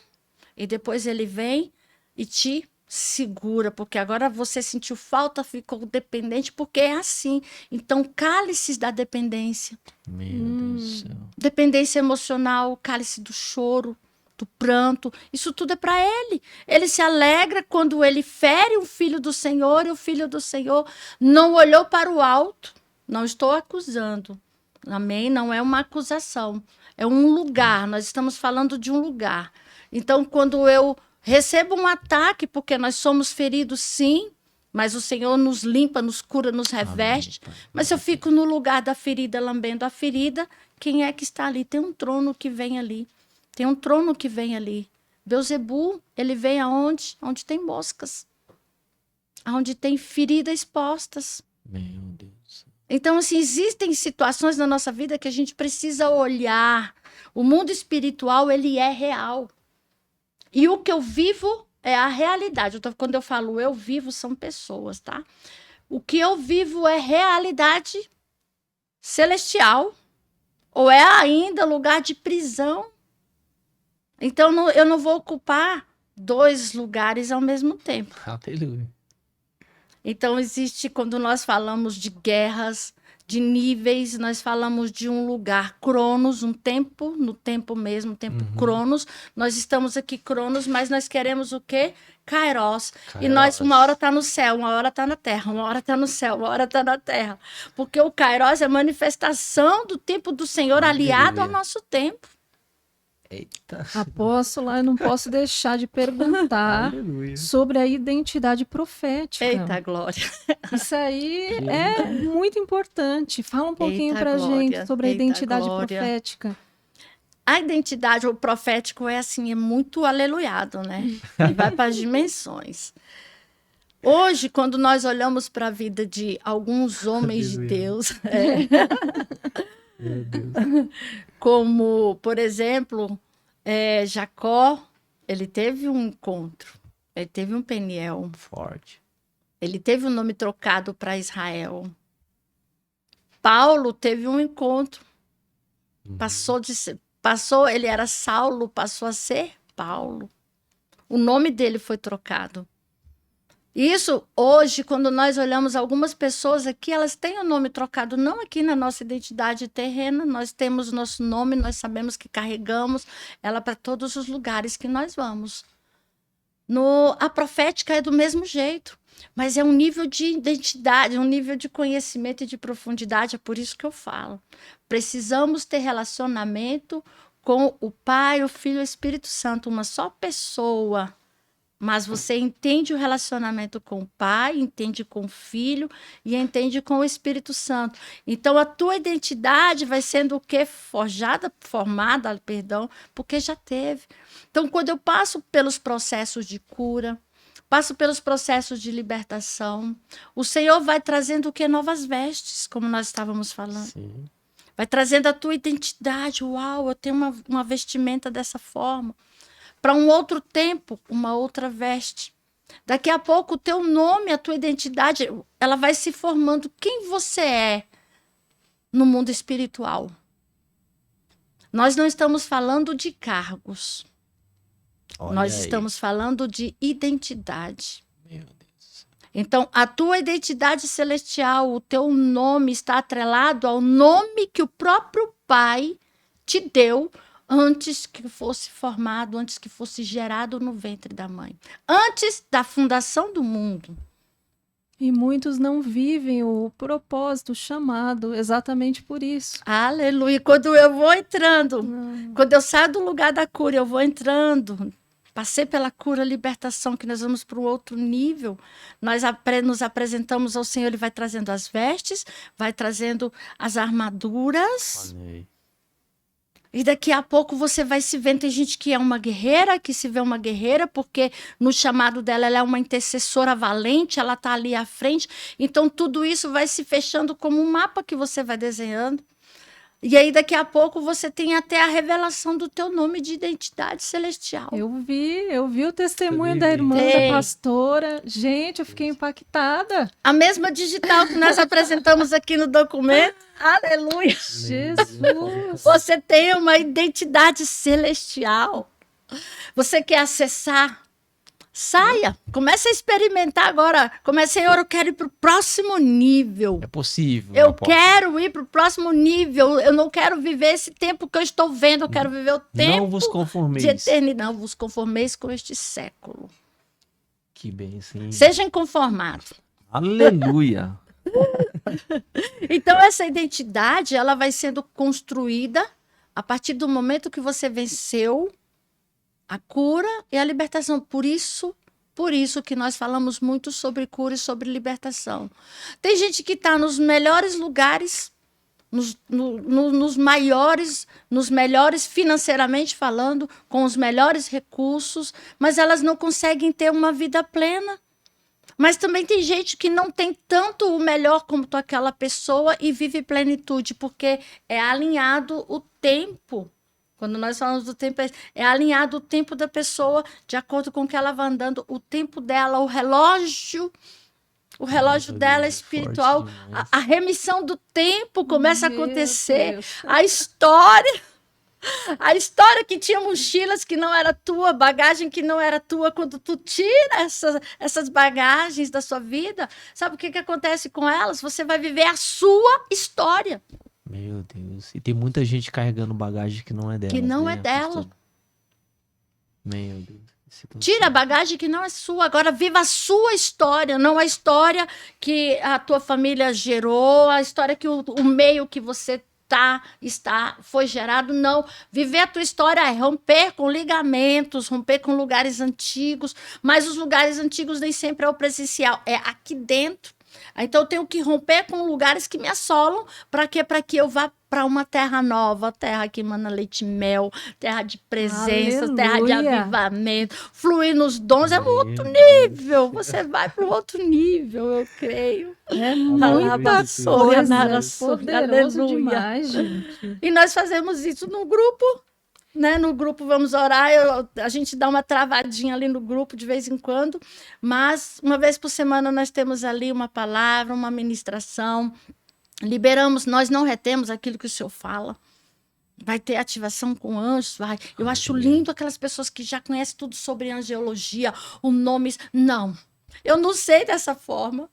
e depois ele vem e te segura, porque agora você sentiu falta, ficou dependente, porque é assim. Então, cálices da dependência. Meu Deus do céu. Dependência emocional, cálice do choro, do pranto, isso tudo é para ele. Ele se alegra quando ele fere o filho do Senhor, e o filho do Senhor não olhou para o alto. Não estou acusando, amém? Não é uma acusação, é um lugar, nós estamos falando de um lugar. Então, quando eu recebo um ataque, porque nós somos feridos sim, mas o Senhor nos limpa, nos cura, nos reveste. Amém, Pai. Mas se eu fico no lugar da ferida, lambendo a ferida, quem é que está ali? Tem um trono que vem ali. Tem um trono que vem ali. Beuzebu, ele vem aonde? Onde tem moscas. Onde tem feridas expostas. Meu Deus. Então, assim, existem situações na nossa vida que a gente precisa olhar. O mundo espiritual, ele é real. E o que eu vivo é a realidade. Quando eu falo eu vivo, são pessoas, tá? O que eu vivo é realidade celestial, ou é ainda lugar de prisão. Então, eu não vou ocupar 2 lugares ao mesmo tempo. Aleluia. Então, existe, quando nós falamos de guerras, de níveis, nós falamos de um lugar, Cronos, um tempo, no tempo mesmo, tempo Cronos. Nós estamos aqui, Cronos, mas nós queremos o quê? Kairos. E nós, uma hora está no céu, uma hora está na terra, uma hora está no céu, uma hora está na terra. Porque o Kairos é a manifestação do tempo do Senhor aliado ao nosso tempo. Eita. Apóstola, eu não posso deixar de perguntar Aleluia. sobre a identidade profética. Eita, glória. Isso aí é muito importante. Fala um pouquinho Eita, pra glória. gente sobre a Eita, identidade glória. profética. A identidade, o profético é assim, é muito aleluiado, né? Ele vai para as dimensões. Hoje, quando nós olhamos para a vida de alguns homens de Deus, Meu Deus. como, por exemplo, Jacó, ele teve um encontro, ele teve um Peniel, Forte. ele teve o nome trocado para Israel. Paulo teve um encontro, passou, ele era Saulo, passou a ser Paulo. O nome dele foi trocado. Isso, hoje, quando nós olhamos algumas pessoas aqui, elas têm o nome trocado, não aqui na nossa identidade terrena, nós temos nosso nome, nós sabemos que carregamos ela para todos os lugares que nós vamos. A profética é do mesmo jeito, mas é um nível de identidade, um nível de conhecimento e de profundidade, é por isso que eu falo. Precisamos ter relacionamento com o Pai, o Filho e o Espírito Santo, uma só pessoa. Mas você entende o relacionamento com o Pai, entende com o Filho e entende com o Espírito Santo. Então, a tua identidade vai sendo o quê? Formada, porque já teve. Então, quando eu passo pelos processos de cura, passo pelos processos de libertação, o Senhor vai trazendo o quê? Novas vestes, como nós estávamos falando. Sim. Vai trazendo a tua identidade. Uau, eu tenho uma vestimenta dessa forma. Para um outro tempo, uma outra veste. Daqui a pouco, o teu nome, a tua identidade, ela vai se formando. Quem você é no mundo espiritual? Nós não estamos falando de cargos. Olha Nós aí. estamos falando de identidade. Meu Deus. Então, a tua identidade celestial, o teu nome está atrelado ao nome que o próprio Pai te deu antes que fosse formado, antes que fosse gerado no ventre da mãe. Antes da fundação do mundo. E muitos não vivem o propósito, o chamado, exatamente por isso. Aleluia. Quando eu vou entrando, quando eu saio do lugar da cura, eu vou entrando passei pela cura, libertação, que nós vamos para um outro nível. Nós nos apresentamos ao Senhor, Ele vai trazendo as vestes, vai trazendo as armaduras. Amém. E daqui a pouco você vai se vendo. Tem gente que é uma guerreira, que se vê uma guerreira, porque no chamado dela ela é uma intercessora valente, ela está ali à frente. Então tudo isso vai se fechando como um mapa que você vai desenhando. E aí daqui a pouco você tem até a revelação do teu nome de identidade celestial. Eu vi o testemunho Eu da vi. irmã, Ei. da pastora. Gente, eu fiquei impactada. A mesma digital que nós apresentamos aqui no documento. Aleluia! Jesus. Você tem uma identidade celestial. Você quer acessar? Saia. Comece a experimentar agora. Senhor, eu quero ir para o próximo nível. É possível. Eu apóstolo. quero ir para o próximo nível. Eu não quero viver esse tempo que eu estou vendo. Eu quero viver o tempo Não vos conformeis. de eternidade. Não vos conformeis com este século. Que bênção. Hein? Seja inconformado. Aleluia. Então, essa identidade, ela vai sendo construída a partir do momento que você venceu a cura e a libertação. Por isso que nós falamos muito sobre cura e sobre libertação. Tem gente que está nos melhores lugares, nos melhores financeiramente falando, com os melhores recursos, mas elas não conseguem ter uma vida plena. Mas também tem gente que não tem tanto o melhor como aquela pessoa e vive plenitude, porque é alinhado o tempo. Quando nós falamos do tempo, é alinhado o tempo da pessoa de acordo com o que ela vai andando, o tempo dela, o relógio dela é espiritual, Forte demais. a remissão do tempo começa a Meu acontecer, Deus. a história que tinha mochilas que não era tua, bagagem que não era tua, quando tu tira essas bagagens da sua vida, sabe o que acontece com elas? Você vai viver a sua história. Meu Deus. E tem muita gente carregando bagagem que não é dela. Que não é dela. Meu Deus. Tira a bagagem que não é sua. Agora viva a sua história, não a história que a tua família gerou, a história que o meio que você foi gerado. Não. Viver a tua história é romper com ligamentos, romper com lugares antigos, mas os lugares antigos nem sempre é o presencial, é aqui dentro. Então eu tenho que romper com lugares que me assolam. Para quê? Para que eu vá para uma terra nova, terra que emana leite e mel, terra de presença, Aleluia. terra de avivamento, fluir nos dons. É um outro Meu nível. Você vai para um outro nível, eu creio. É Aleluia. muita Poderoso coisa, poderoso Aleluia. demais, gente. E nós fazemos isso no grupo, né? No grupo vamos orar, a gente dá uma travadinha ali no grupo de vez em quando, mas uma vez por semana nós temos ali uma palavra, uma ministração, liberamos, nós não retemos aquilo que o Senhor fala. Vai ter ativação com anjos, vai. Eu acho lindo aquelas pessoas que já conhecem tudo sobre angiologia, o nome. Não, eu não sei dessa forma.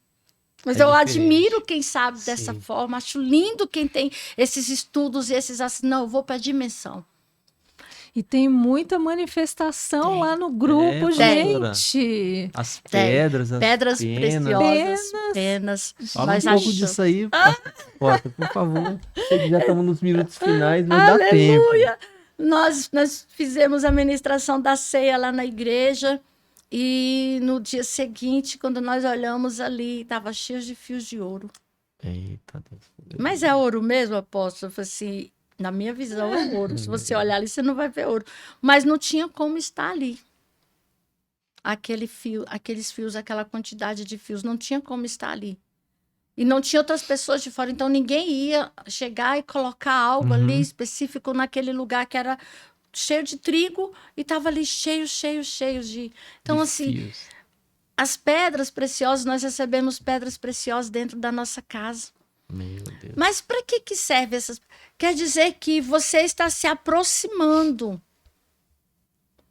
Mas É eu diferente. admiro quem sabe dessa Sim. forma. Acho lindo quem tem esses estudos e esses assim. Não, eu vou para a dimensão. E tem muita manifestação Tem. lá no grupo, pastora. gente. As Tem. pedras, as Pedras penas. preciosas, penas. Fala Nós um pouco achamos. disso aí, Porta, por favor. Sei que já estamos nos minutos finais, mas dá tempo. Aleluia! Nós fizemos a ministração da ceia lá na igreja e no dia seguinte, quando nós olhamos ali, estava cheio de fios de ouro. Eita Deus. Mas é ouro mesmo, apóstolo? Eu falei assim, na minha visão é ouro. Se você olhar ali, você não vai ver ouro. Mas não tinha como estar ali. Aqueles fios, aquela quantidade de fios, não tinha como estar ali. E não tinha outras pessoas de fora, então ninguém ia chegar e colocar algo ali específico naquele lugar que era cheio de trigo e estava ali cheio de... Então, De assim, fios. as pedras preciosas, nós recebemos pedras preciosas dentro da nossa casa. Meu Deus. Mas para que serve essas? Quer dizer que você está se aproximando.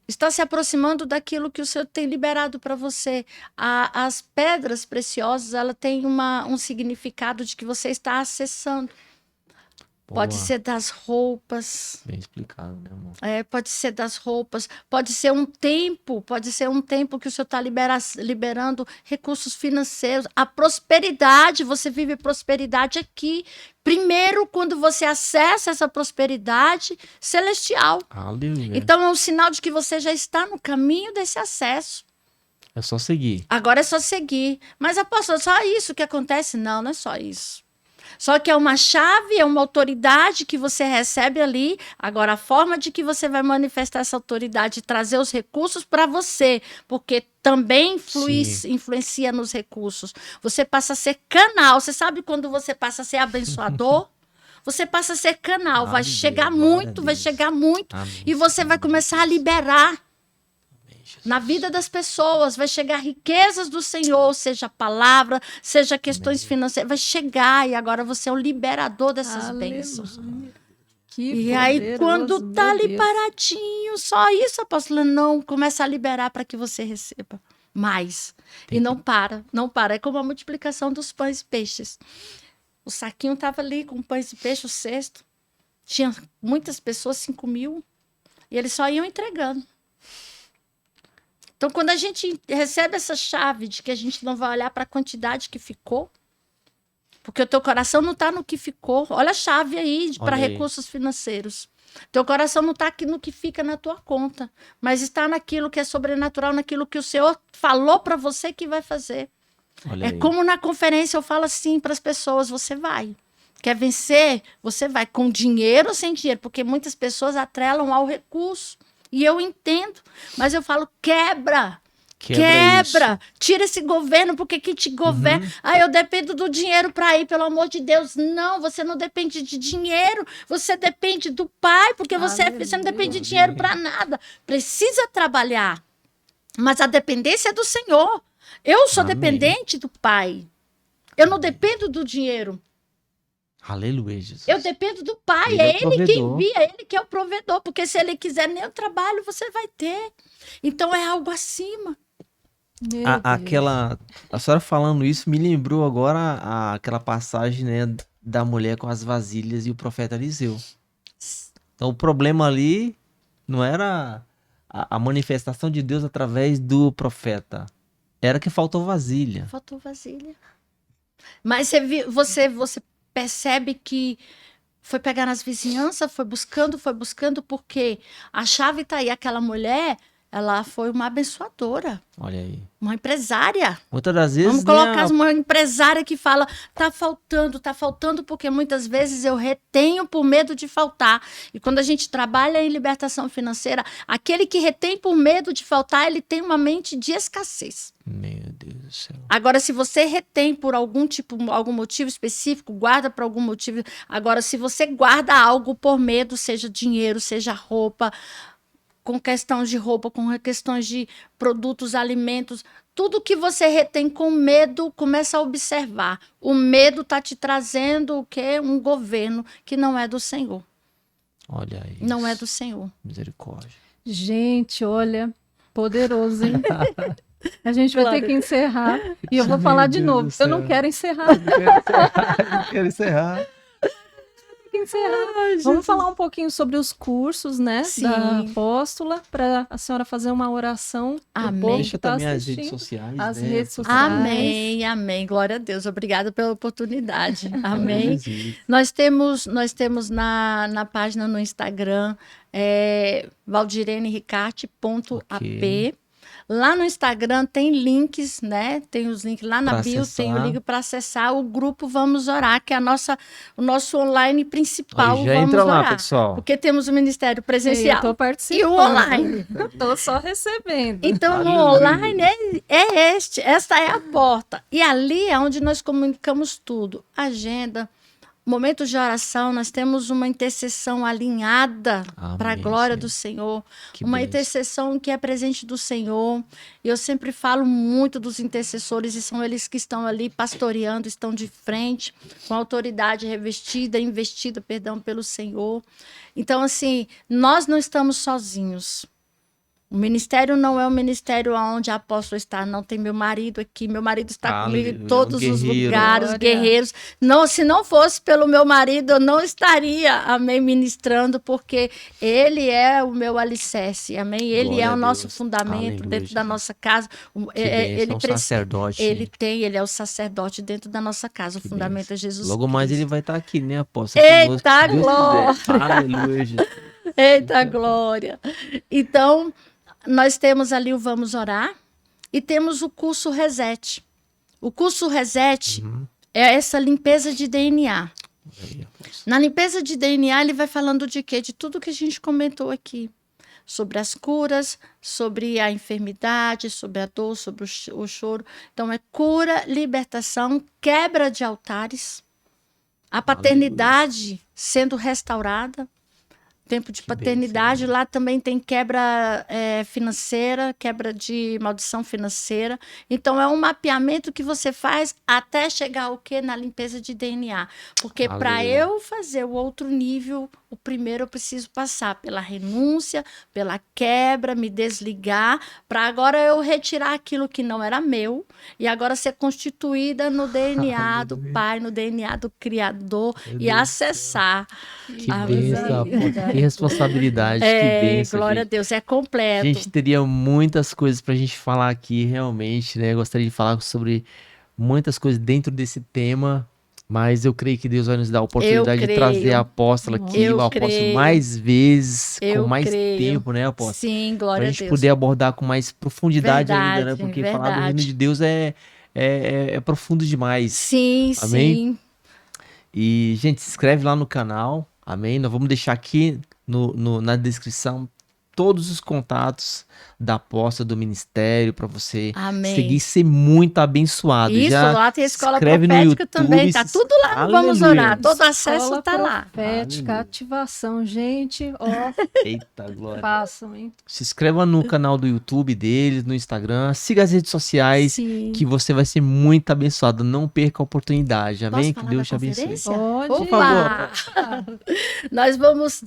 Está se aproximando daquilo que o Senhor tem liberado para você. As pedras preciosas, ela tem um significado de que você está acessando. Pode Boa. ser das roupas. Bem explicado, né, amor? Pode ser das roupas, pode ser um tempo que o senhor está liberando recursos financeiros. A prosperidade, você vive prosperidade aqui. Primeiro, quando você acessa essa prosperidade celestial. Aleluia. Então, é um sinal de que você já está no caminho desse acesso. É só seguir. Agora é só seguir. Mas, apóstolo, só isso que acontece? Não, não é só isso. Só que é uma chave, é uma autoridade que você recebe ali. Agora, a forma de que você vai manifestar essa autoridade e trazer os recursos para você, porque também influencia nos recursos. Você passa a ser canal. Você sabe quando você passa a ser abençoador? Você passa a ser canal. Vai chegar muito, vai chegar muito. Amém. E você vai começar a liberar. Na vida das pessoas, vai chegar riquezas do Senhor, seja palavra, seja questões financeiras, vai chegar e agora você é o liberador dessas bênçãos. E aí, quando tá ali paradinho, só isso, apóstolo, não, começa a liberar para que você receba mais. E não para, não para. É como a multiplicação dos pães e peixes. O saquinho estava ali com pães e peixes, o cesto. Tinha muitas pessoas, 5.000, e eles só iam entregando. Então, quando a gente recebe essa chave de que a gente não vai olhar para a quantidade que ficou, porque o teu coração não está no que ficou. Olha a chave aí para recursos financeiros. Teu coração não está no que fica na tua conta, mas está naquilo que é sobrenatural, naquilo que o Senhor falou para você que vai fazer. Olha aí. Como na conferência eu falo assim para as pessoas, você vai. Quer vencer? Você vai com dinheiro ou sem dinheiro? Porque muitas pessoas atrelam ao recurso. E eu entendo, mas eu falo, quebra, tira esse governo, porque que te governa? Eu dependo do dinheiro para ir, pelo amor de Deus. Não, você não depende de dinheiro, você depende do Pai, porque você não depende de dinheiro para nada. Precisa trabalhar, mas a dependência é do Senhor. Eu sou dependente do Pai, eu não dependo do dinheiro. Aleluia, Jesus. Eu dependo do Pai, Ele é é o Ele provedor. que envia, é Ele que é o provedor, porque se Ele quiser nem o trabalho, você vai ter. Então é algo acima. A senhora falando isso me lembrou agora aquela passagem, né, da mulher com as vasilhas e o profeta Eliseu. Então o problema ali não era a manifestação de Deus através do profeta, era que faltou vasilha. Faltou vasilha. Mas você percebe que foi pegar nas vizinhanças, foi buscando, porque a chave está aí. Aquela mulher, ela foi uma abençoadora, Olha aí. uma empresária. Muitas das vezes, Vamos colocar uma empresária que fala, tá faltando, porque muitas vezes eu retenho por medo de faltar. E quando a gente trabalha em libertação financeira, aquele que retém por medo de faltar, ele tem uma mente de escassez. Meu Deus do céu. Agora, se você retém por algum motivo específico, guarda por algum motivo. Agora, se você guarda algo por medo, seja dinheiro, seja roupa, com questões de roupa, com questões de produtos, alimentos, tudo que você retém com medo, começa a observar. O medo está te trazendo o quê? Um governo que não é do Senhor. Olha aí. Não é do Senhor. Misericórdia. Gente, olha, poderoso, hein? A gente vai ter que encerrar. E eu vou falar de Deus novo. do céu. Eu não quero encerrar. Eu quero encerrar. Vamos falar um pouquinho sobre os cursos, né? Sim. Da apóstola, para a senhora fazer uma oração. pro Amém. povo que Deixa tá também as redes assistindo. sociais. As né? redes sociais. Amém, amém. Glória a Deus. Obrigada pela oportunidade. Amém. Jesus. Nós temos na página no Instagram, valdireniricarte.ap. Ok. Lá no Instagram tem links, né? Tem os links lá na Pra bio, tem o acessar. link para acessar o grupo Vamos Orar, que é o nosso online principal. Aí, já Vamos entra lá, Orar. pessoal. Porque temos o ministério Eu presencial tô e participando. o online. Tô só recebendo. Então, no Aleluia. online esta é a porta. E ali é onde nós comunicamos tudo. Agenda, momentos de oração, nós temos uma intercessão alinhada para a Amém, glória Senhor. do Senhor. Que Uma bênção. intercessão que é presente do Senhor. E eu sempre falo muito dos intercessores, e são eles que estão ali pastoreando, estão de frente, com autoridade investida pelo Senhor. Então, assim, nós não estamos sozinhos. O ministério não é um ministério onde a apóstola está, não. Tem meu marido aqui, meu marido está comigo em todos os lugares, guerreiros. Não, se não fosse pelo meu marido, eu não estaria, amém, ministrando, porque ele é o meu alicerce, amém? Ele Glória é a o nosso Deus. fundamento Aleluia, dentro da Jesus. nossa casa. Ele é um sacerdote. Ele é o sacerdote dentro da nossa casa. O fundamento é Jesus Logo Cristo. mais ele vai estar aqui, né, apóstolo? Eita, Conosco, se Deus glória! quiser. Aleluia, Jesus. Eita, glória! Então, nós temos ali o Vamos Orar e temos o curso Reset. O curso Reset é essa limpeza de DNA. Aí, apóstolo. Na limpeza de DNA, ele vai falando de quê? De tudo que a gente comentou aqui. Sobre as curas, sobre a enfermidade, sobre a dor, sobre o choro. Então, é cura, libertação, quebra de altares, a paternidade sendo restaurada. Tempo de paternidade, lá também tem quebra financeira, quebra de maldição financeira. Então, é um mapeamento que você faz até chegar o quê? Na limpeza de DNA. Porque para eu fazer o outro nível, o primeiro eu preciso passar pela renúncia, pela quebra, me desligar, para agora eu retirar aquilo que não era meu e agora ser constituída no DNA do Pai, no DNA do Criador e acessar. Que bênção, apóstolo. Que responsabilidade, que bênção. Glória gente. a Deus, é completo. A gente teria muitas coisas pra gente falar aqui, realmente, né? Eu gostaria de falar sobre muitas coisas dentro desse tema, mas eu creio que Deus vai nos dar a oportunidade de trazer a apóstola aqui, o apóstolo mais vezes, com mais tempo, né, apóstolo? Sim, glória a Deus. Pra gente poder abordar com mais profundidade ainda, né? Verdade, Porque falar do reino de Deus é profundo demais. Sim, Amém? sim. E, gente, se inscreve lá no canal, amém? Nós vamos deixar aqui na descrição todos os contatos da apóstola, do ministério, para você seguir e ser muito abençoado. Isso, já lá tem a escola escreve no profética YouTube, também, tá tudo lá no Vamos Orar, todo acesso Escola tá lá. profética, Aleluia. ativação, gente, ó, Eita, glória. façam, hein? Se inscreva no canal do YouTube deles, no Instagram, siga as redes sociais, Sim. que você vai ser muito abençoado. Não perca a oportunidade, amém? Posso Que falar Deus da te abençoe. conferência? Pode. Por Opa! favor. Nós vamos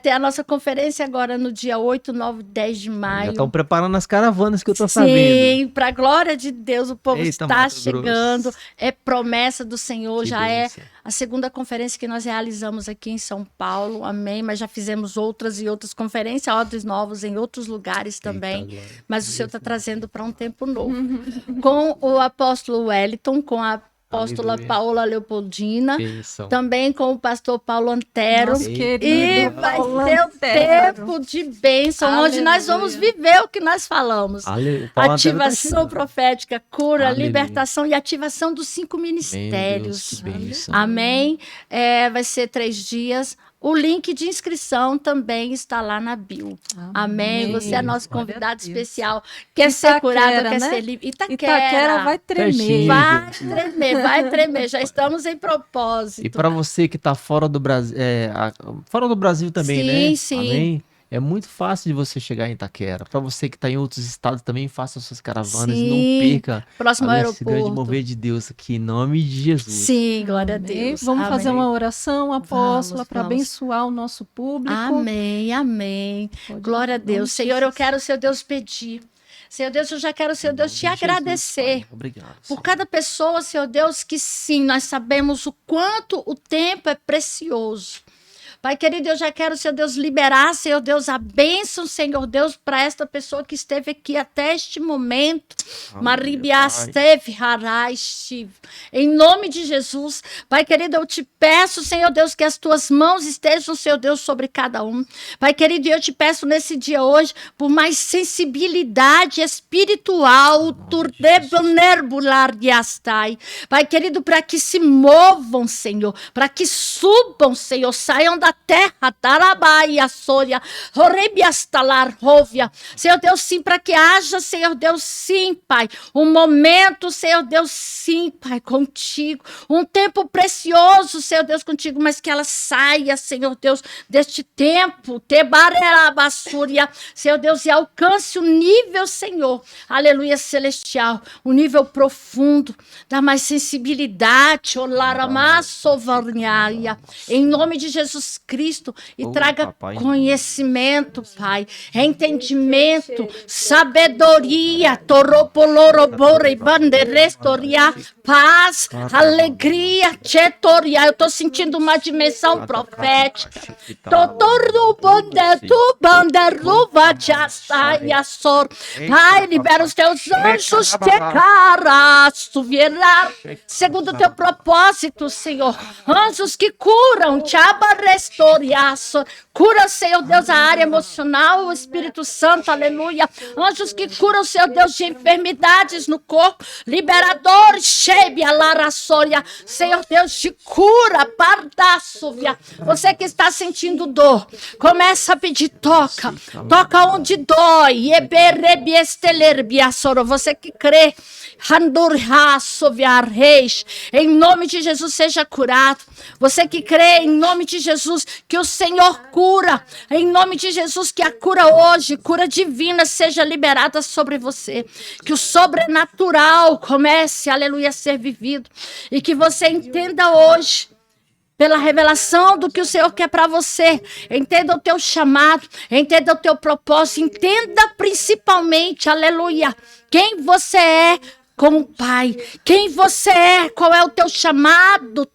ter a nossa conferência agora no dia 8, 9, 10 de Já maio. estão preparando as caravanas que eu tô sabendo. Sim, para a glória de Deus, o povo Eita, está Mato chegando. Grosso. É promessa do Senhor, Que já bênção. é a segunda conferência que nós realizamos aqui em São Paulo, amém? Mas já fizemos outras e outras conferências, ordens novos em outros lugares também. Eita, glória. Mas o Senhor está trazendo para um tempo novo. Com o apóstolo Wellington, com a apóstola Aleluia. Paola Leopoldina, Bênção. também com o pastor Paulo Antero. Nosso Eita, querido E vai Paulo ser um Antero. tempo de bênção, onde nós vamos Aleluia. viver o que nós falamos. O Paulo Antero tá Ativação chegando. profética, cura, Aleluia. libertação e ativação dos 5 Meu Deus, ministérios. que bênção. Amém? Vai ser 3 dias. O link de inscrição também está lá na bio. Amém? Você é nosso Glória a convidado Deus. especial. Quer ser curado, Itaquera, quer né? ser livre. Itaquera vai tremer. Pertinho. Vai tremer. Já estamos em propósito. E para você que tá fora do Brasil, fora do Brasil também, Sim, né? sim. Amém? É muito fácil de você chegar em Itaquera. Para você que tá em outros estados também, faça suas caravanas e não Sim. perca Próximo esse grande aeroporto. mover de Deus aqui, em nome de Jesus. Sim, glória a Amém. Deus. Vamos Amém. fazer uma oração, apóstola, para vamos. abençoar o nosso público. Amém, amém. Pode- Glória a em nome Deus. de Senhor, eu Jesus. quero, Senhor Deus, pedir. Senhor Deus, eu já quero, Senhor Deus, te Em nome de agradecer. Jesus, Pai. Obrigado. Por cada pessoa, Senhor Deus, que sim, nós sabemos o quanto o tempo é precioso. Pai querido, eu já quero, Senhor Deus, liberar, Senhor Deus, a bênção, Senhor Deus, para esta pessoa que esteve aqui até este momento. Maribiasteve Haraishi. Em nome de Jesus. Pai querido, eu te peço, Senhor Deus, que as tuas mãos estejam, Senhor Deus, sobre cada um. Pai querido, eu te peço nesse dia hoje por mais sensibilidade espiritual. Pai querido, para que se movam, Senhor, para que subam, Senhor, saiam da terra, Tarabaia, Sória, Horebiastalar, Róvia. Senhor Deus, sim, para que haja, Senhor Deus, sim, Pai, um momento, Senhor Deus, sim, Pai, contigo, um tempo precioso, Senhor Deus, contigo, mas que ela saia, Senhor Deus, deste tempo, Tebarerabassúria, Senhor Deus, e alcance o nível, Senhor, aleluia, celestial, um nível profundo, dá mais sensibilidade, Olaramassovarnhaia, em nome de Jesus Cristo e Oh, traga papai. conhecimento, Pai, entendimento, sabedoria, toropolorobore, banderestoria, paz, alegria, tchetoria. Eu estou sentindo uma dimensão profética. Totoru bandetu banderuva jastaia sor. Pai, libera os teus anjos checara, suvierá, segundo o teu propósito, Senhor. Anjos que curam, tchaba restoriaço. Cura, Senhor Deus, a área emocional, o Espírito Santo, aleluia. Anjos que curam, Senhor Deus, de enfermidades no corpo. Liberadores, shebia, larassoria. Senhor Deus, de cura, pardaçovia. Você que está sentindo dor, começa a pedir, toca. Toca onde dói. Eberebiestelerbiassoro. Você que crê, reis, em nome de Jesus, seja curado. Você que crê, em nome de Jesus, que o Senhor cura, em nome de Jesus, que a cura hoje, cura divina, seja liberada sobre você. Que o sobrenatural comece, aleluia, a ser vivido. E que você entenda hoje, pela revelação do que o Senhor quer para você. Entenda o teu chamado, entenda o teu propósito, entenda principalmente, aleluia, quem você é com o Pai. Quem você é, qual é o teu chamado,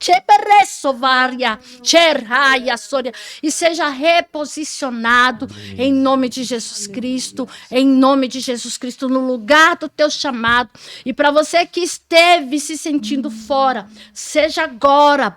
e seja reposicionado em nome de Jesus Cristo, em nome de Jesus Cristo, no lugar do teu chamado. E para você que esteve se sentindo fora, seja agora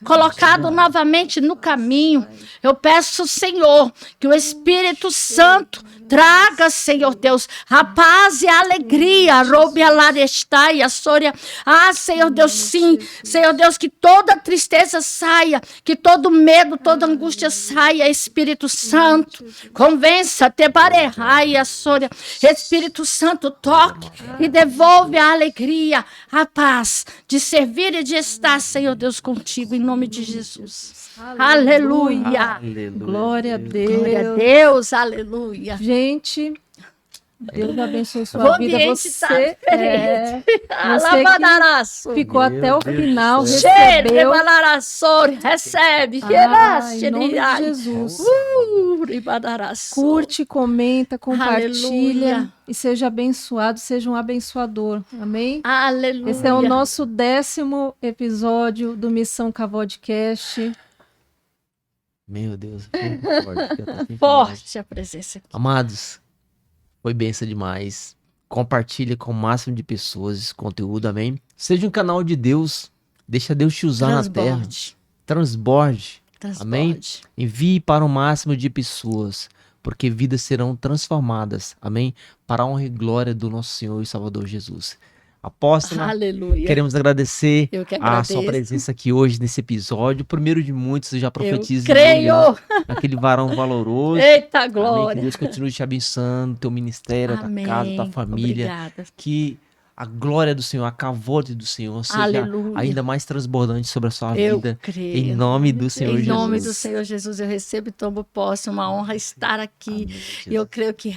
colocado novamente no caminho. Eu peço, Senhor, que o Espírito Santo traga, Senhor Deus, a paz e a alegria. Roube a larestai, a sória. Ah, Senhor Deus, sim. Senhor Deus, que toda tristeza saia, que todo medo, toda angústia saia. Espírito Santo, convença, te barerrai, a sória. Espírito Santo, toque e devolve a alegria, a paz de servir e de estar, Senhor Deus, contigo, em nome de Jesus. Aleluia. Aleluia. Glória a Deus. Glória a Deus, aleluia. Gente, Deus abençoe O sua vida. ambiente Você, tá diferente. você que ficou até o final, Cheiro, recebeu. recebe. Em nome de Jesus. Curte, comenta, compartilha. Aleluia. E seja abençoado, seja um abençoador. Amém? Aleluia. Esse é o nosso 10º episódio do Missão Cavodcast. Meu Deus. Forte a presença aqui. Amados, foi bênção demais. Compartilha com o máximo de pessoas esse conteúdo, amém? Seja um canal de Deus. Deixa Deus te usar na terra. Transborde. Amém? Envie para o máximo de pessoas, porque vidas serão transformadas, amém? Para a honra e glória do nosso Senhor e Salvador Jesus. Apóstola, Aleluia. queremos agradecer Eu que a agradeço. sua presença aqui hoje nesse episódio. O primeiro de muitos, eu já profetizo. Creio. Aquele varão valoroso. Eita Amém? Que glória. Deus continue te abençoando, teu ministério, Amém. tua casa, tua família. Obrigada. Que a glória do Senhor, a cavote do Senhor seja Aleluia. ainda mais transbordante sobre a sua Eu vida. creio. Em nome do Senhor Em Jesus. nome do Senhor Jesus, eu recebo e tomo posse. Uma honra estar aqui. Amém, E eu creio que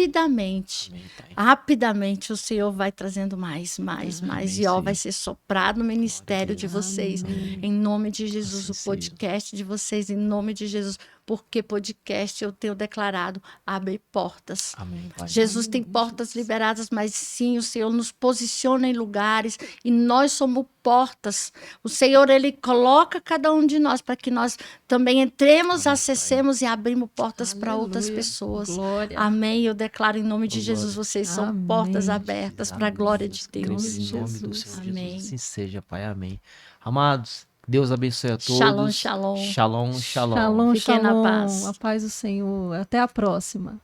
rapidamente, Amém, Pai. rapidamente o Senhor vai trazendo mais. E ó, Senhor. vai ser soprado no ministério de vocês. Em nome de Jesus, Assim o podcast de vocês, em nome de Jesus. Porque podcast eu tenho declarado abre portas. Amém, Pai. Jesus tem portas liberadas, mas sim, o Senhor nos posiciona em lugares e nós somos portas. O Senhor, Ele coloca cada um de nós para que nós também entremos, acessemos e abrimos portas para outras pessoas. Glória. Amém. Eu declaro em nome de Jesus, vocês são Amém. portas abertas para a glória de Deus. Em nome do Senhor Amém. Jesus. Assim seja, Pai. Amém. Amados, Deus abençoe a todos. Shalom, shalom. Shalom, shalom. Shalom, Fiquem na shalom. paz. A paz do Senhor. Até a próxima.